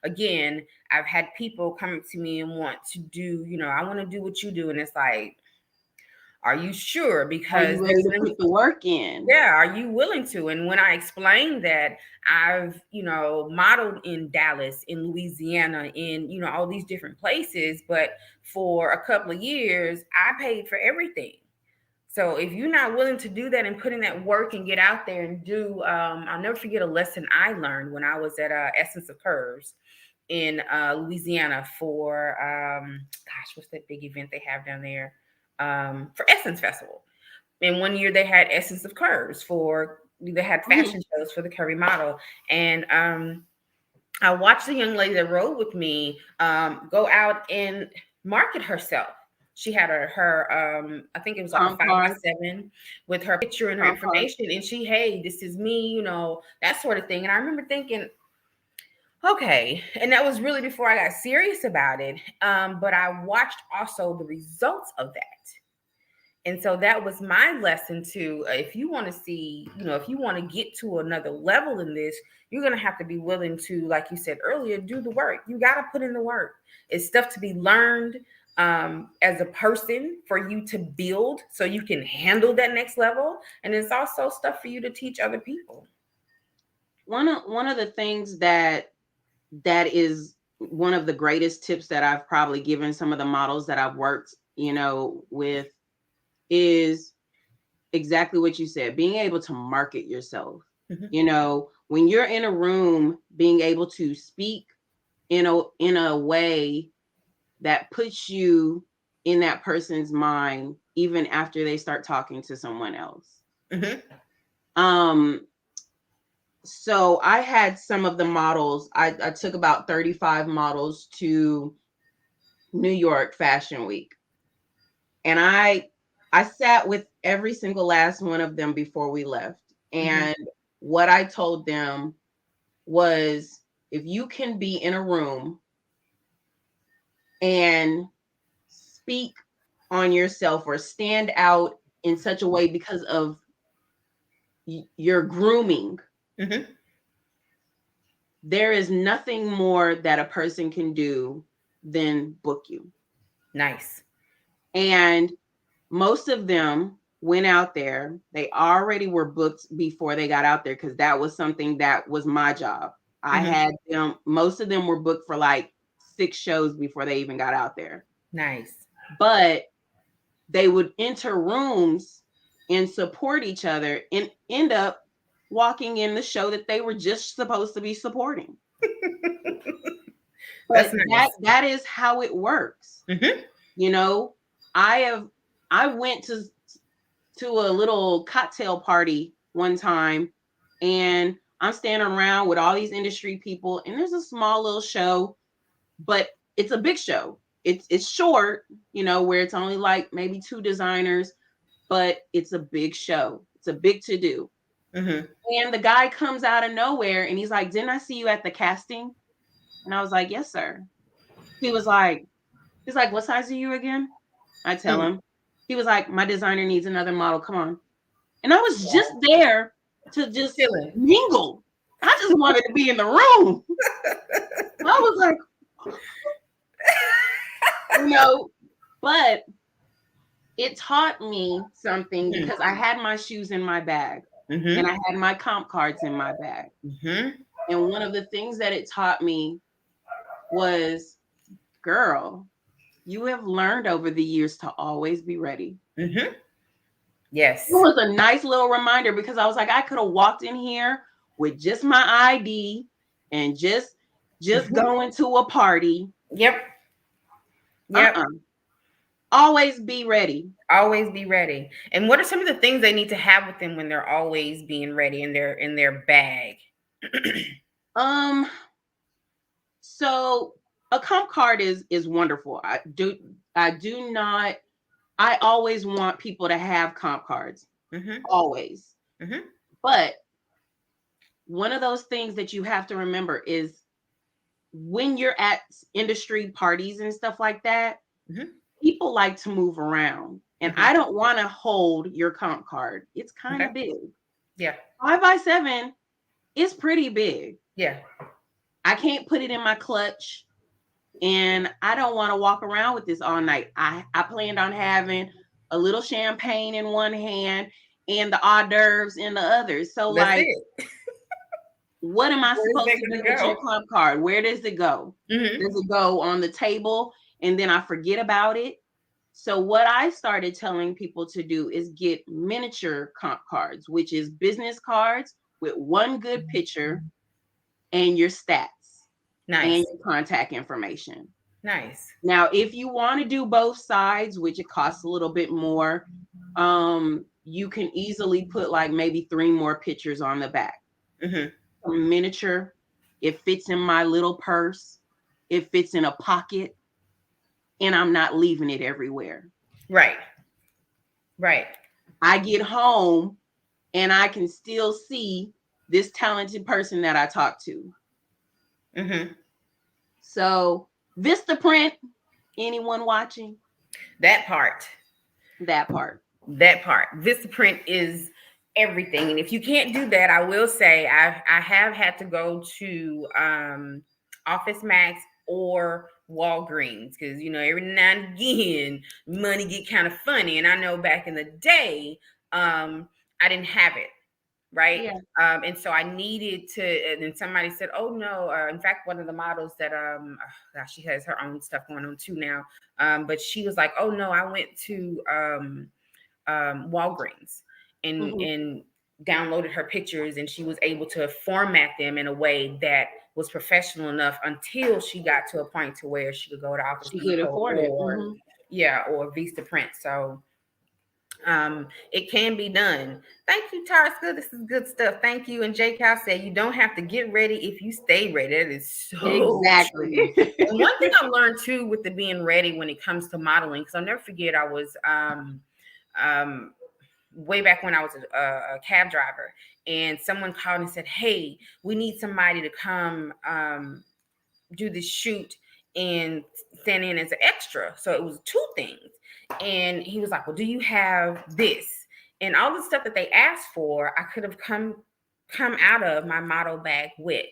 Again, I've had people come to me and want to do, I want to do what you do. And it's like, are you sure? Are Because you ready there's to put the work in? yeah, are you willing to? And when I explained that I've, modeled in Dallas, in Louisiana, in, all these different places, but for a couple of years, I paid for everything. So if you're not willing to do that and put in that work and get out there and do, I'll never forget a lesson I learned when I was at Essence of Curves in Louisiana for, what's that big event they have down there? For Essence Festival. And one year they had Essence of Curves they had fashion shows for the curvy model. And I watched the young lady that rode with me go out and market herself. She had her I think it was like a Comp card. 5x7 with her picture and her Comp card. information. And she, hey, this is me, that sort of thing. And I remember thinking, okay. And that was really before I got serious about it. But I watched also the results of that. And so that was my lesson too. If you want to see, if you want to get to another level in this, you're going to have to be willing to, like you said earlier, do the work. You got to put in the work. It's stuff to be learned as a person for you to build so you can handle that next level. And it's also stuff for you to teach other people. One of the things that is one of the greatest tips that I've probably given some of the models that I've worked, with is exactly what you said, being able to market yourself. Mhm. When you're in a room, being able to speak in a way that puts you in that person's mind, even after they start talking to someone else. Mhm. So I had some of the models, I took about 35 models to New York Fashion Week. And I sat with every single last one of them before we left. And what I told them was, if you can be in a room and speak on yourself or stand out in such a way because of your grooming, there is nothing more that a person can do than book you. Nice. And most of them went out there. They already were booked before they got out there, because that was something that was my job. I had them, most of them were booked for like 6 shows before they even got out there. Nice. But they would enter rooms and support each other and end up walking in the show that they were just supposed to be supporting. But Nice. that is how it works. I went to a little cocktail party one time, and I'm standing around with all these industry people, and there's a small little show, but it's a big show. It's short, where it's only like maybe 2 designers, but it's a big show. It's a big to do. And the guy comes out of nowhere and he's like, "Didn't I see you at the casting?" And I was like, "Yes, sir." He's like, "What size are you again?" I tell him. He was like, "My designer needs another model. Come on." And I was just there to just mingle. I just wanted to be in the room. I was like, but it taught me something, because I had my shoes in my bag and I had my comp cards in my bag. And one of the things that it taught me was, girl, you have learned over the years to always be ready. Yes. It was a nice little reminder, because I was like, I could have walked in here with just my ID and just going to a party. Yep. Always be ready. Always be ready. And what are some of the things they need to have with them when they're always being ready in their bag? So a comp card is wonderful. I always want people to have comp cards. Always. But one of those things that you have to remember is when you're at industry parties and stuff like that, people like to move around. And I don't want to hold your comp card. It's kind of big. Yeah. 5x7 is pretty big. Yeah. I can't put it in my clutch. And I don't want to walk around with this all night. I planned on having a little champagne in one hand and the hors d'oeuvres in the other. So That's like, what am I supposed to do with go? your comp card? Where does it go? Does it go on the table and then I forget about it? So what I started telling people to do is get miniature comp cards, which is business cards with one good picture and your stats. And your contact information. Nice. Now, if you want to do both sides, which it costs a little bit more, you can easily put like maybe 3 more pictures on the back. A miniature. It fits in my little purse. It fits in a pocket. And I'm not leaving it everywhere. Right. I get home and I can still see this talented person that I talked to. So Vistaprint, anyone watching? That part. Vistaprint is everything. And if you can't do that, I will say I have had to go to Office Max or Walgreens because, you know, every now and again, money get kind of funny. And I know back in the day, I didn't have it. Right. Yeah. And so I needed to, and then somebody said, oh no, in fact, one of the models that, gosh, she has her own stuff going on too now. But she was like, oh no, I went to Walgreens and downloaded her pictures and she was able to format them in a way that was professional enough until she got to a point to where she could go to Office Depot or Vistaprint. So it can be done. Thank you, Tarska. This is good stuff. Thank you. And J. Cal said you don't have to get ready if you stay ready. That is so exactly true. And one thing I've learned too with the being ready when it comes to modeling, because I'll never forget, I was way back when I was a cab driver, and someone called and said, "Hey, we need somebody to come do this shoot and stand in as an extra." So it was 2 things. And he was like, well, do you have this? And all the stuff that they asked for, I could have come out of my model bag with,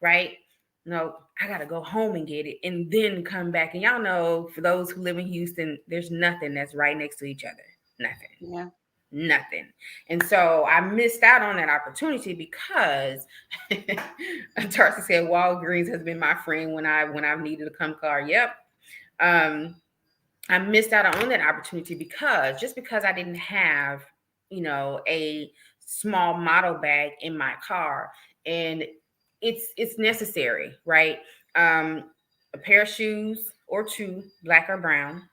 right? No, I got to go home and get it and then come back. And y'all know, for those who live in Houston, there's nothing that's right next to each other. Nothing. Yeah. Nothing. And so I missed out on that opportunity because Tarsa said Walgreens has been my friend when I've needed a comp card. Yep. I missed out on that opportunity because I didn't have, you know, a small model bag in my car, and it's necessary, right? A pair of shoes or 2, black or brown,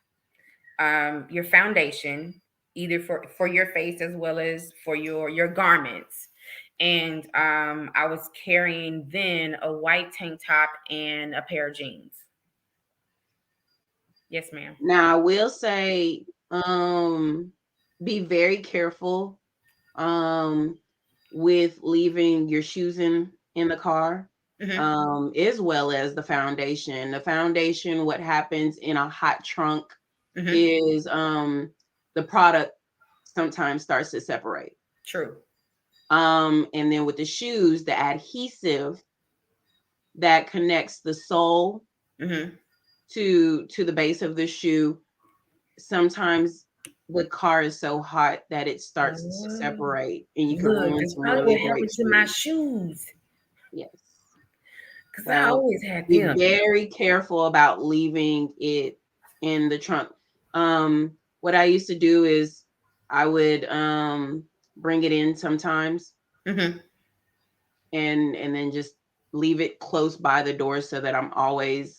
your foundation, either for your face as well as for your garments. And I was carrying then a white tank top and a pair of jeans. Yes, ma'am. Now I will say, be very careful with leaving your shoes in the car, as well as the foundation. The foundation, what happens in a hot trunk is the product sometimes starts to separate. True. And then with the shoes, the adhesive that connects the sole to the base of the shoe, sometimes the car is so hot that it starts to separate, and you can ruin some really great shoes. My shoes. Yes. Because I always had be them. very careful about leaving it in the trunk. What I used to do is I would bring it in sometimes, and then just leave it close by the door so that I'm always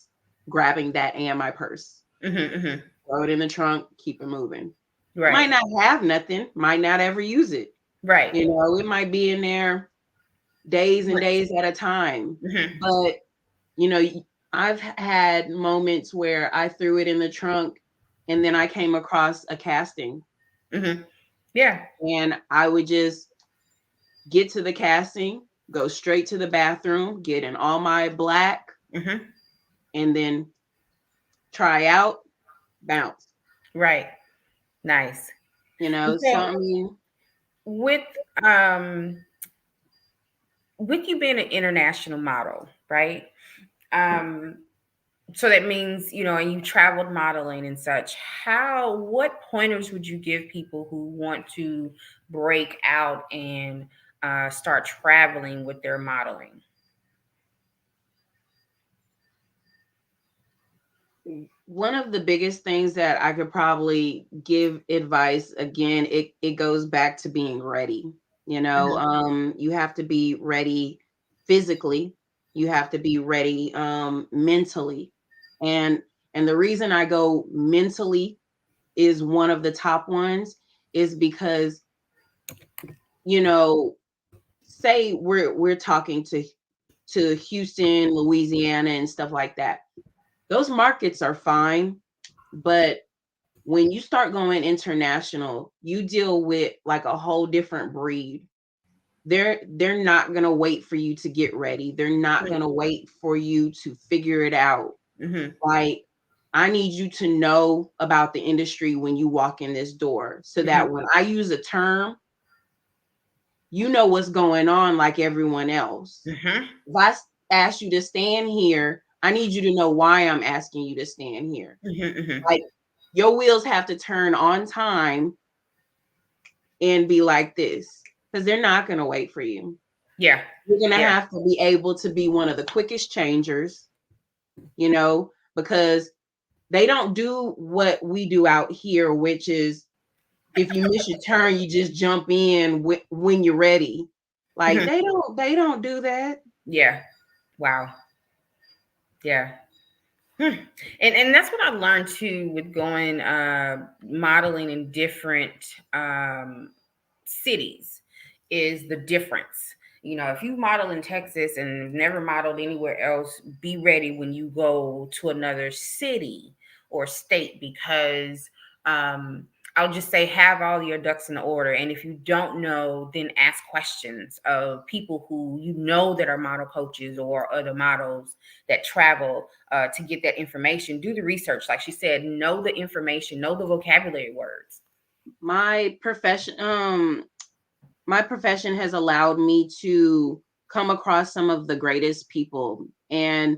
grabbing that and my purse. Throw it in the trunk, keep it moving. Right. Might not have nothing, might not ever use it. Right. You know, it might be in there days and days at a time. But, you know, I've had moments where I threw it in the trunk and then I came across a casting. Mm-hmm. Yeah. And I would just get to the casting, go straight to the bathroom, get in all my black, Mm-hmm. and then try out, bounce. Right. Nice. So So I mean, with you being an international model, right? So that means, and you traveled modeling and such. What pointers would you give people who want to break out and start traveling with their modeling? one of the biggest things that I could probably give advice, again, it goes back to being ready. You have to be ready physically, you have to be ready mentally. And the reason I go mentally is one of the top ones is because, say we're talking to Houston, Louisiana, and stuff like that. Those markets are fine, but when you start going international, you deal with like a whole different breed. They're not going to wait for you to get ready. They're not going to wait for you to figure it out. Mm-hmm. Like, I need you to know about the industry when you walk in this door, so that when I use a term, you know what's going on like everyone else. Mm-hmm. If I ask you to stand here, I need you to know why I'm asking you to stand here. Mm-hmm. Like, your wheels have to turn on time and be like this, because they're not going to wait for you. Yeah. You're going to have to be able to be one of the quickest changers, because they don't do what we do out here, which is if you miss your turn, you just jump in when you're ready. Like, they don't do that. Yeah. Wow. Yeah. And that's what I learned too with going modeling in different cities, is the difference. If you model in Texas and never modeled anywhere else, be ready when you go to another city or state, because I'll just say, have all your ducks in order. And if you don't know, then ask questions of people who that are model coaches or other models that travel, to get that information. Do the research. Like she said, know the information, know the vocabulary words. My profession has allowed me to come across some of the greatest people, and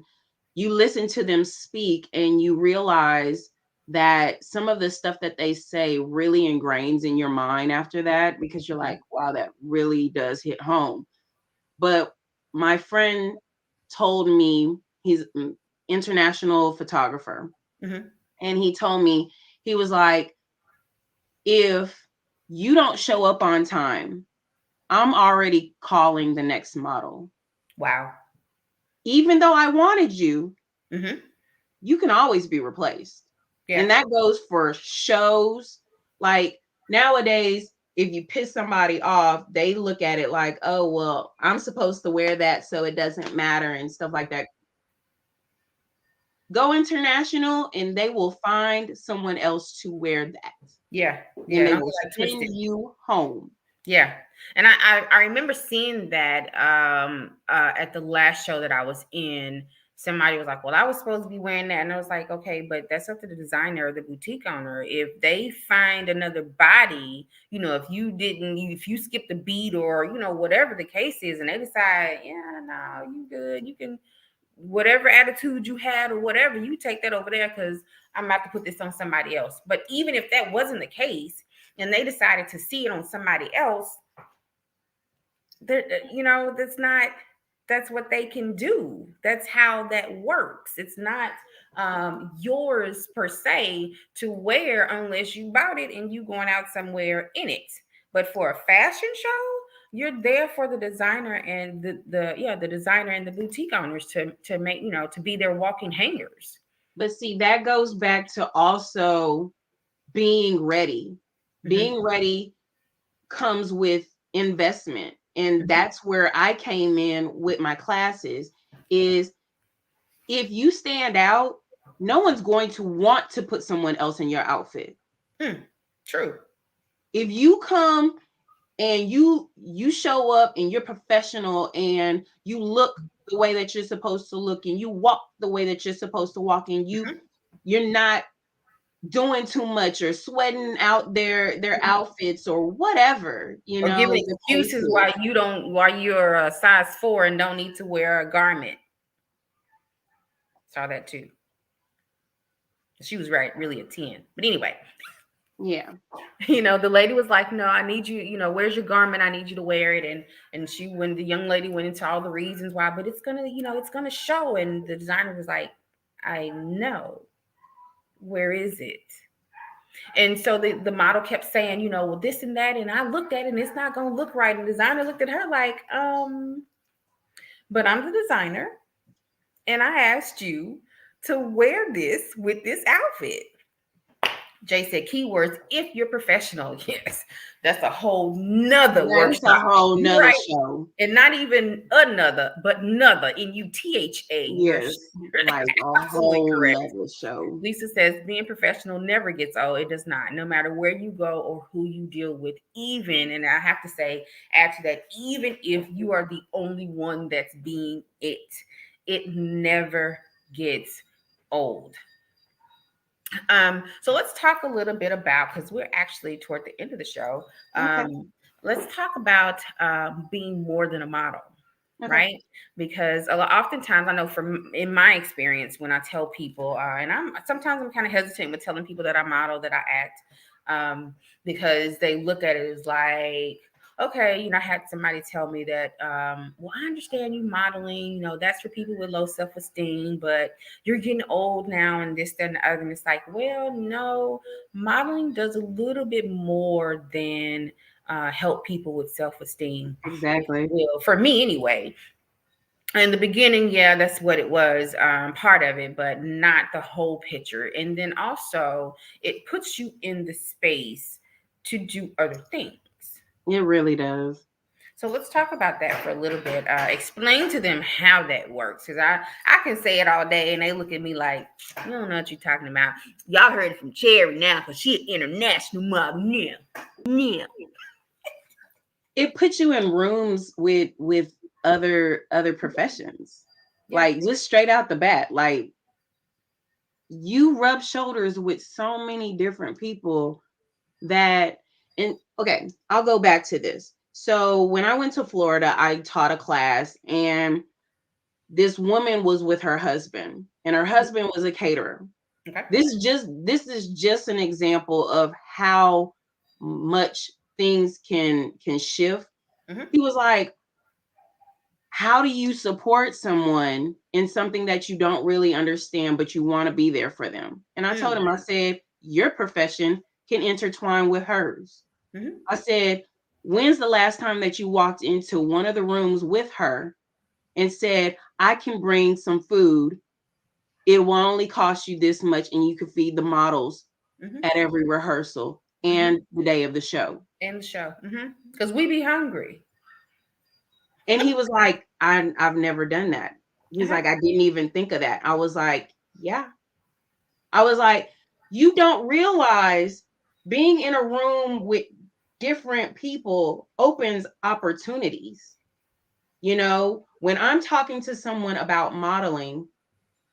you listen to them speak and you realize that some of the stuff that they say really ingrains in your mind after that, because you're like, wow, that really does hit home. But my friend told me, he's an international photographer, Mm-hmm. and he told me, he was like, if you don't show up on time, I'm already calling the next model. Wow. Even though I wanted you, Mm-hmm. you can always be replaced. Yeah. And that goes for shows. Like, nowadays, if you piss somebody off, they look at it like, oh, well, I'm supposed to wear that, so it doesn't matter and stuff like that. Go international and they will find someone else to wear that. Yeah. And they Don't will get send twisted. you home. Yeah. And I remember seeing that at the last show that I was in. Somebody was like, well, I was supposed to be wearing that. And I was like, okay, but that's up to the designer or the boutique owner. If they find another body, if you skipped a beat or, whatever the case is, and they decide, yeah, no, you good. You can, whatever attitude you had or whatever, you take that over there, because I'm about to put this on somebody else. But even if that wasn't the case, and they decided to see it on somebody else, that's what they can do. That's how that works. It's not yours per se to wear unless you bought it and you going out somewhere in it. But for a fashion show, you're there for the designer and the designer and the boutique owners to make, to be their walking hangers. But see, that goes back to also being ready. Mm-hmm. Being ready comes with investment. And that's where I came in with my classes, is if you stand out, no one's going to want to put someone else in your outfit. True. If you come and you show up and you're professional and you look the way that you're supposed to look and you walk the way that you're supposed to walk and you're not doing too much or sweating out their outfits or whatever, Or giving the case excuses is. why you're a size 4 and don't need to wear a garment. Saw that too. She was really a 10. But anyway. Yeah. The lady was like, no, I need you, where's your garment? I need you to wear it. And when the young lady went into all the reasons why, but it's gonna show. And the designer was like, I know. Where is it? And so the model kept saying, well, this and that. And I looked at it and it's not gonna look right. And the designer looked at her like, but I'm the designer. And I asked you to wear this with this outfit. Jay said keywords, if you're professional. Yes, that's a whole nother workshop. That's a whole nother show. And not even another, but another, N-U-T-H-A. Yes, like a whole nother show. Lisa says being professional never gets old. It does not, no matter where you go or who you deal with, even, and I have to say, add to that, even if you are the only one that's being it never gets old. So let's talk a little bit about, because we're actually toward the end of the show. Let's talk about being more than a model, right? Because oftentimes, I know in my experience, when I tell people, and sometimes I'm kind of hesitant with telling people that I model, that I act, because they look at it as like, okay, I had somebody tell me that, well, I understand you modeling, that's for people with low self-esteem, but you're getting old now and this, that, and the other. And it's like, well, no, modeling does a little bit more than help people with self-esteem. Exactly. Well, for me anyway. In the beginning, yeah, that's what it was, part of it, but not the whole picture. And then also it puts you in the space to do other things. It really does. So let's talk about that for a little bit. Explain to them how that works. Because I can say it all day and they look at me like, you don't know what you're talking about. Y'all heard it from Cherry now because she's an international model now. Yeah. It puts you in rooms with other professions. Yeah. Like just straight out the bat. Like you rub shoulders with so many different people that, and okay, I'll go back to this. So when I went to Florida, I taught a class and this woman was with her husband and her husband was a caterer. Okay. This is just an example of how much things can shift. Mm-hmm. He was like, how do you support someone in something that you don't really understand, but you want to be there for them? And I told him, I said, your profession can intertwine with hers. Mm-hmm. I said, when's the last time that you walked into one of the rooms with her and said, I can bring some food. It will only cost you this much and you can feed the models at every rehearsal and the day of the show. And the show. Because we be hungry. And he was like, I've never done that. He's like, I didn't even think of that. I was like, yeah. I was like, you don't realize being in a room with different people opens opportunities. When I'm talking to someone about modeling,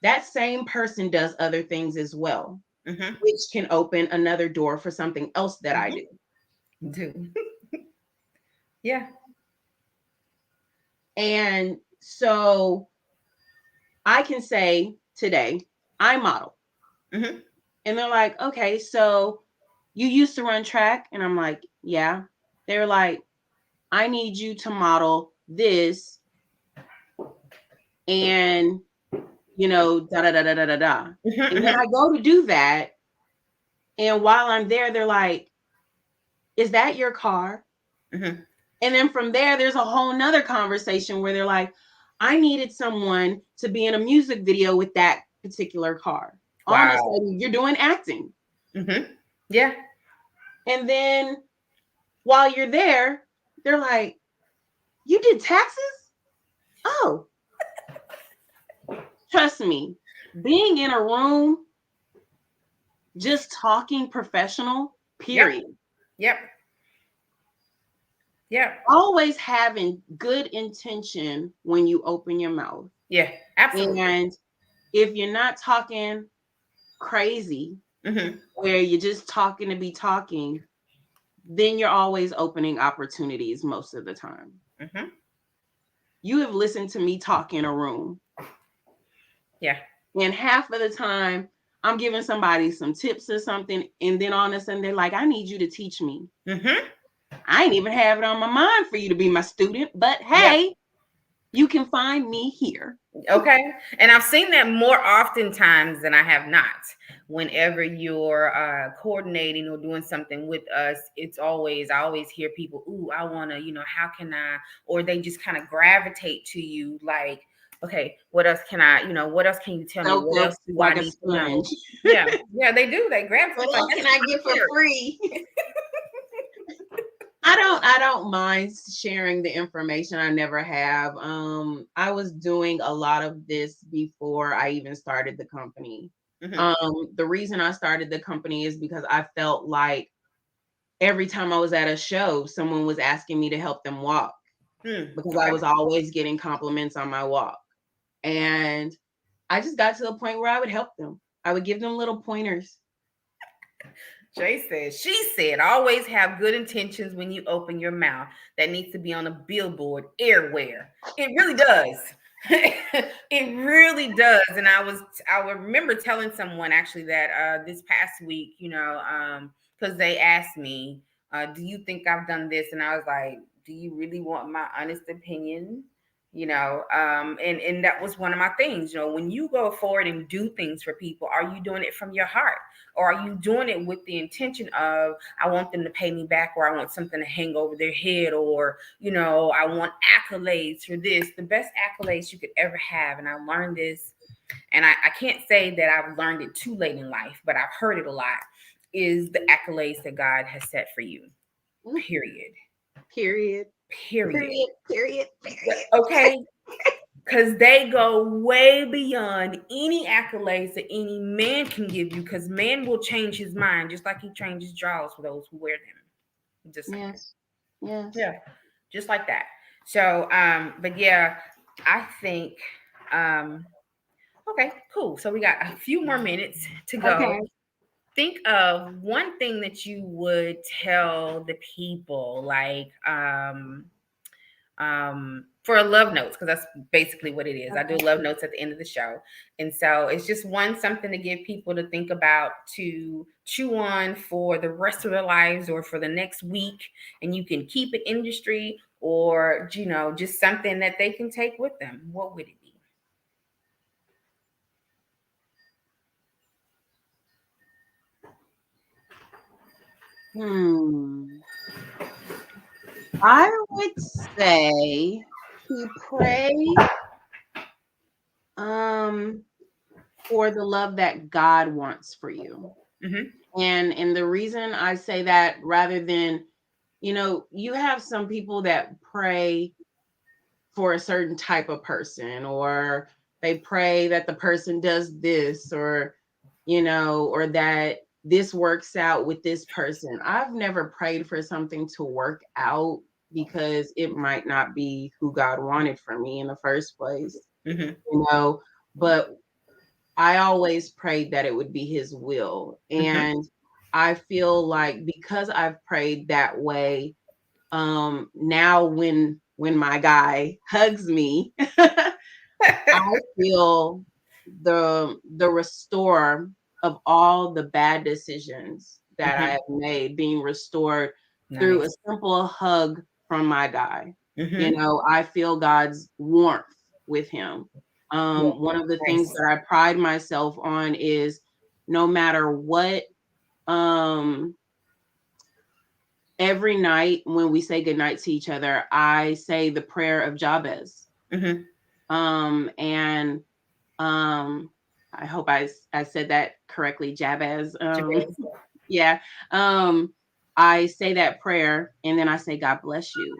that same person does other things as well, which can open another door for something else that I do. Yeah. And so I can say today, I model. And they're like, okay, so you used to run track? And I'm like, yeah. They're like, I need you to model this and, da-da-da-da-da-da. And then I go to do that. And while I'm there, they're like, is that your car? And then from there, there's a whole nother conversation where they're like, I needed someone to be in a music video with that particular car. Wow. All of a sudden, you're doing acting. Yeah. And then while you're there, they're like, you did taxes? Oh. Trust me, being in a room, just talking professional, period. Yep. Always having good intention when you open your mouth. Yeah, absolutely. And if you're not talking crazy, where you're just talking to be talking, then you're always opening opportunities most of the time. You have listened to me talk in a room. Yeah. And half of the time, I'm giving somebody some tips or something, and then all of a sudden they're like, I need you to teach me. I ain't even have it on my mind for you to be my student, but hey, you can find me here. Okay. And I've seen that more oftentimes than I have not. Whenever you're coordinating or doing something with us, I always hear people, ooh, I want to, how can I, or they just kind of gravitate to you like, okay, what else can what else can you tell me? What else do like I a need sponge. to know? Yeah, they do. They gravitate. What else can I get for free? I don't mind sharing the information. I never have. I was doing a lot of this before I even started the company. The reason I started the company is because I felt like every time I was at a show, someone was asking me to help them walk because I was always getting compliments on my walk. And I just got to a point where I would help them. I would give them little pointers. She said, always have good intentions when you open your mouth. That needs to be on a billboard everywhere. It really does. It really does. And I remember telling someone actually that this past week, because they asked me, do you think I've done this? And I was like, do you really want my honest opinion? And that was one of my things. When you go forward and do things for people, are you doing it from your heart? Or are you doing it with the intention of, I want them to pay me back, or I want something to hang over their head, or, I want accolades for this, the best accolades you could ever have. And I learned this, and I can't say that I've learned it too late in life, but I've heard it a lot, is the accolades that God has set for you. Period. Okay. Because they go way beyond any accolades that any man can give you, because man will change his mind just like he changes drawers for those who wear them. Just like Yes. Yeah, just like that. So, but yeah, I think, okay, cool. So we got a few more minutes to go. Okay. Think of one thing that you would tell the people, like, for a love notes, because that's basically what it is. I do love notes at the end of the show. And so it's just something to give people to think about, to chew on for the rest of their lives or for the next week. And you can keep it industry, or, just something that they can take with them. What would it be? I would say to pray for the love that God wants for you. And the reason I say that, rather than, you have some people that pray for a certain type of person, or they pray that the person does this, or or that this works out with this person. I've never prayed for something to work out because it might not be who God wanted for me in the first place. But I always prayed that it would be his will. And I feel like because I've prayed that way, now when my guy hugs me, I feel the restore of all the bad decisions that I have made being restored through a simple hug from my guy. I feel God's warmth with him. One of the things that I pride myself on is, no matter what, every night when we say goodnight to each other, I say the prayer of Jabez. I hope I said that correctly, Jabez. Yeah. I say that prayer, and then I say, God bless you.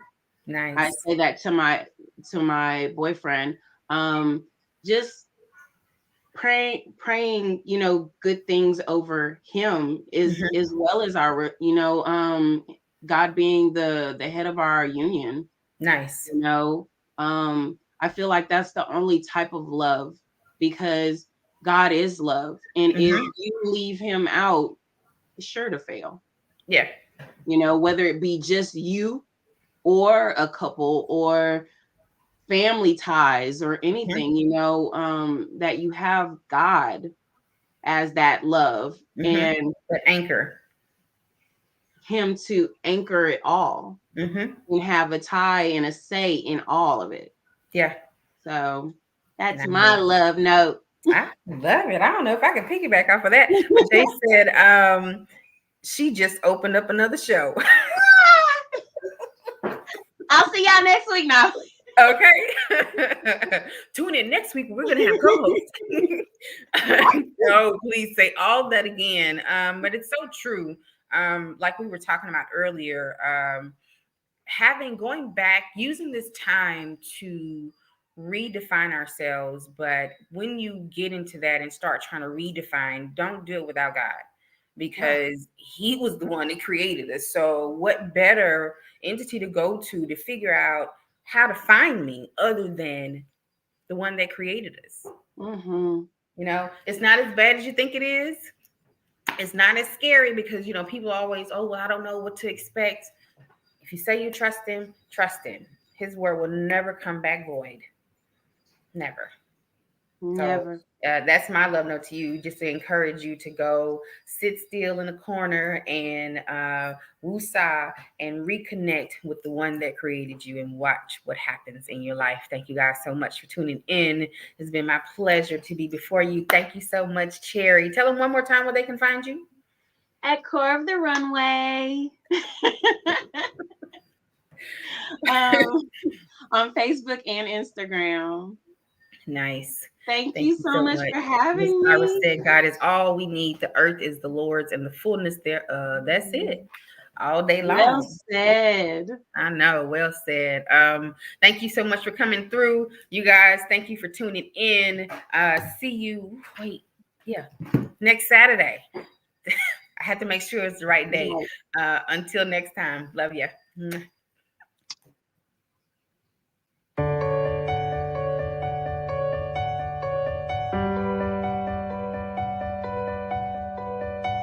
Nice. I say that to my boyfriend. Just praying, good things over him is Mhm. as well as our, God being the head of our union. Nice. I feel like that's the only type of love, because God is love, and if Mhm. you leave him out, it's sure to fail. Yeah. Whether it be just you or a couple or family ties or Mhm. anything, that you have God as that love Mhm. and The anchor. him to anchor it all Mhm. and have a tie and a say in all of it. Yeah. So that's my Nice. love note. I love it. I don't know if I can piggyback off of that. But Jay said she just opened up another show. I'll see y'all next week now. Okay. Tune in next week. We're gonna have co-hosts. No, please say all that again. But it's so true. Like we were talking about earlier, going back, using this time to redefine ourselves. But when you get into that and start trying to redefine, don't do it without God, because he was the one that created us. So what better entity to go to figure out how to find me other than the one that created us? Mm-hmm. It's not as bad as you think it is. It's not as scary, because people always, oh well, I don't know what to expect. If you say you trust him, trust him. His word will never come back void. Never. So Never. that's my love note to you, just to encourage you to go sit still in a corner and woosah and reconnect with the one that created you and watch what happens in your life. Thank you guys so much for tuning in. It's been my pleasure to be before you. Thank you so much, Cherry. Tell them one more time where they can find you. At Core of the Runway. On Facebook and Instagram. Nice. Thank Thank you you so so much much. for Miss having Ira me. said, God is all we need. The earth is the Lord's and the fullness thereof. That's it. All day Well long. said. I know. Well said. Thank you so much for coming through. You guys, thank you for tuning in. See you. Next Saturday. I had to make sure it's the right date. Until next time. Love you.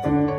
Thank you.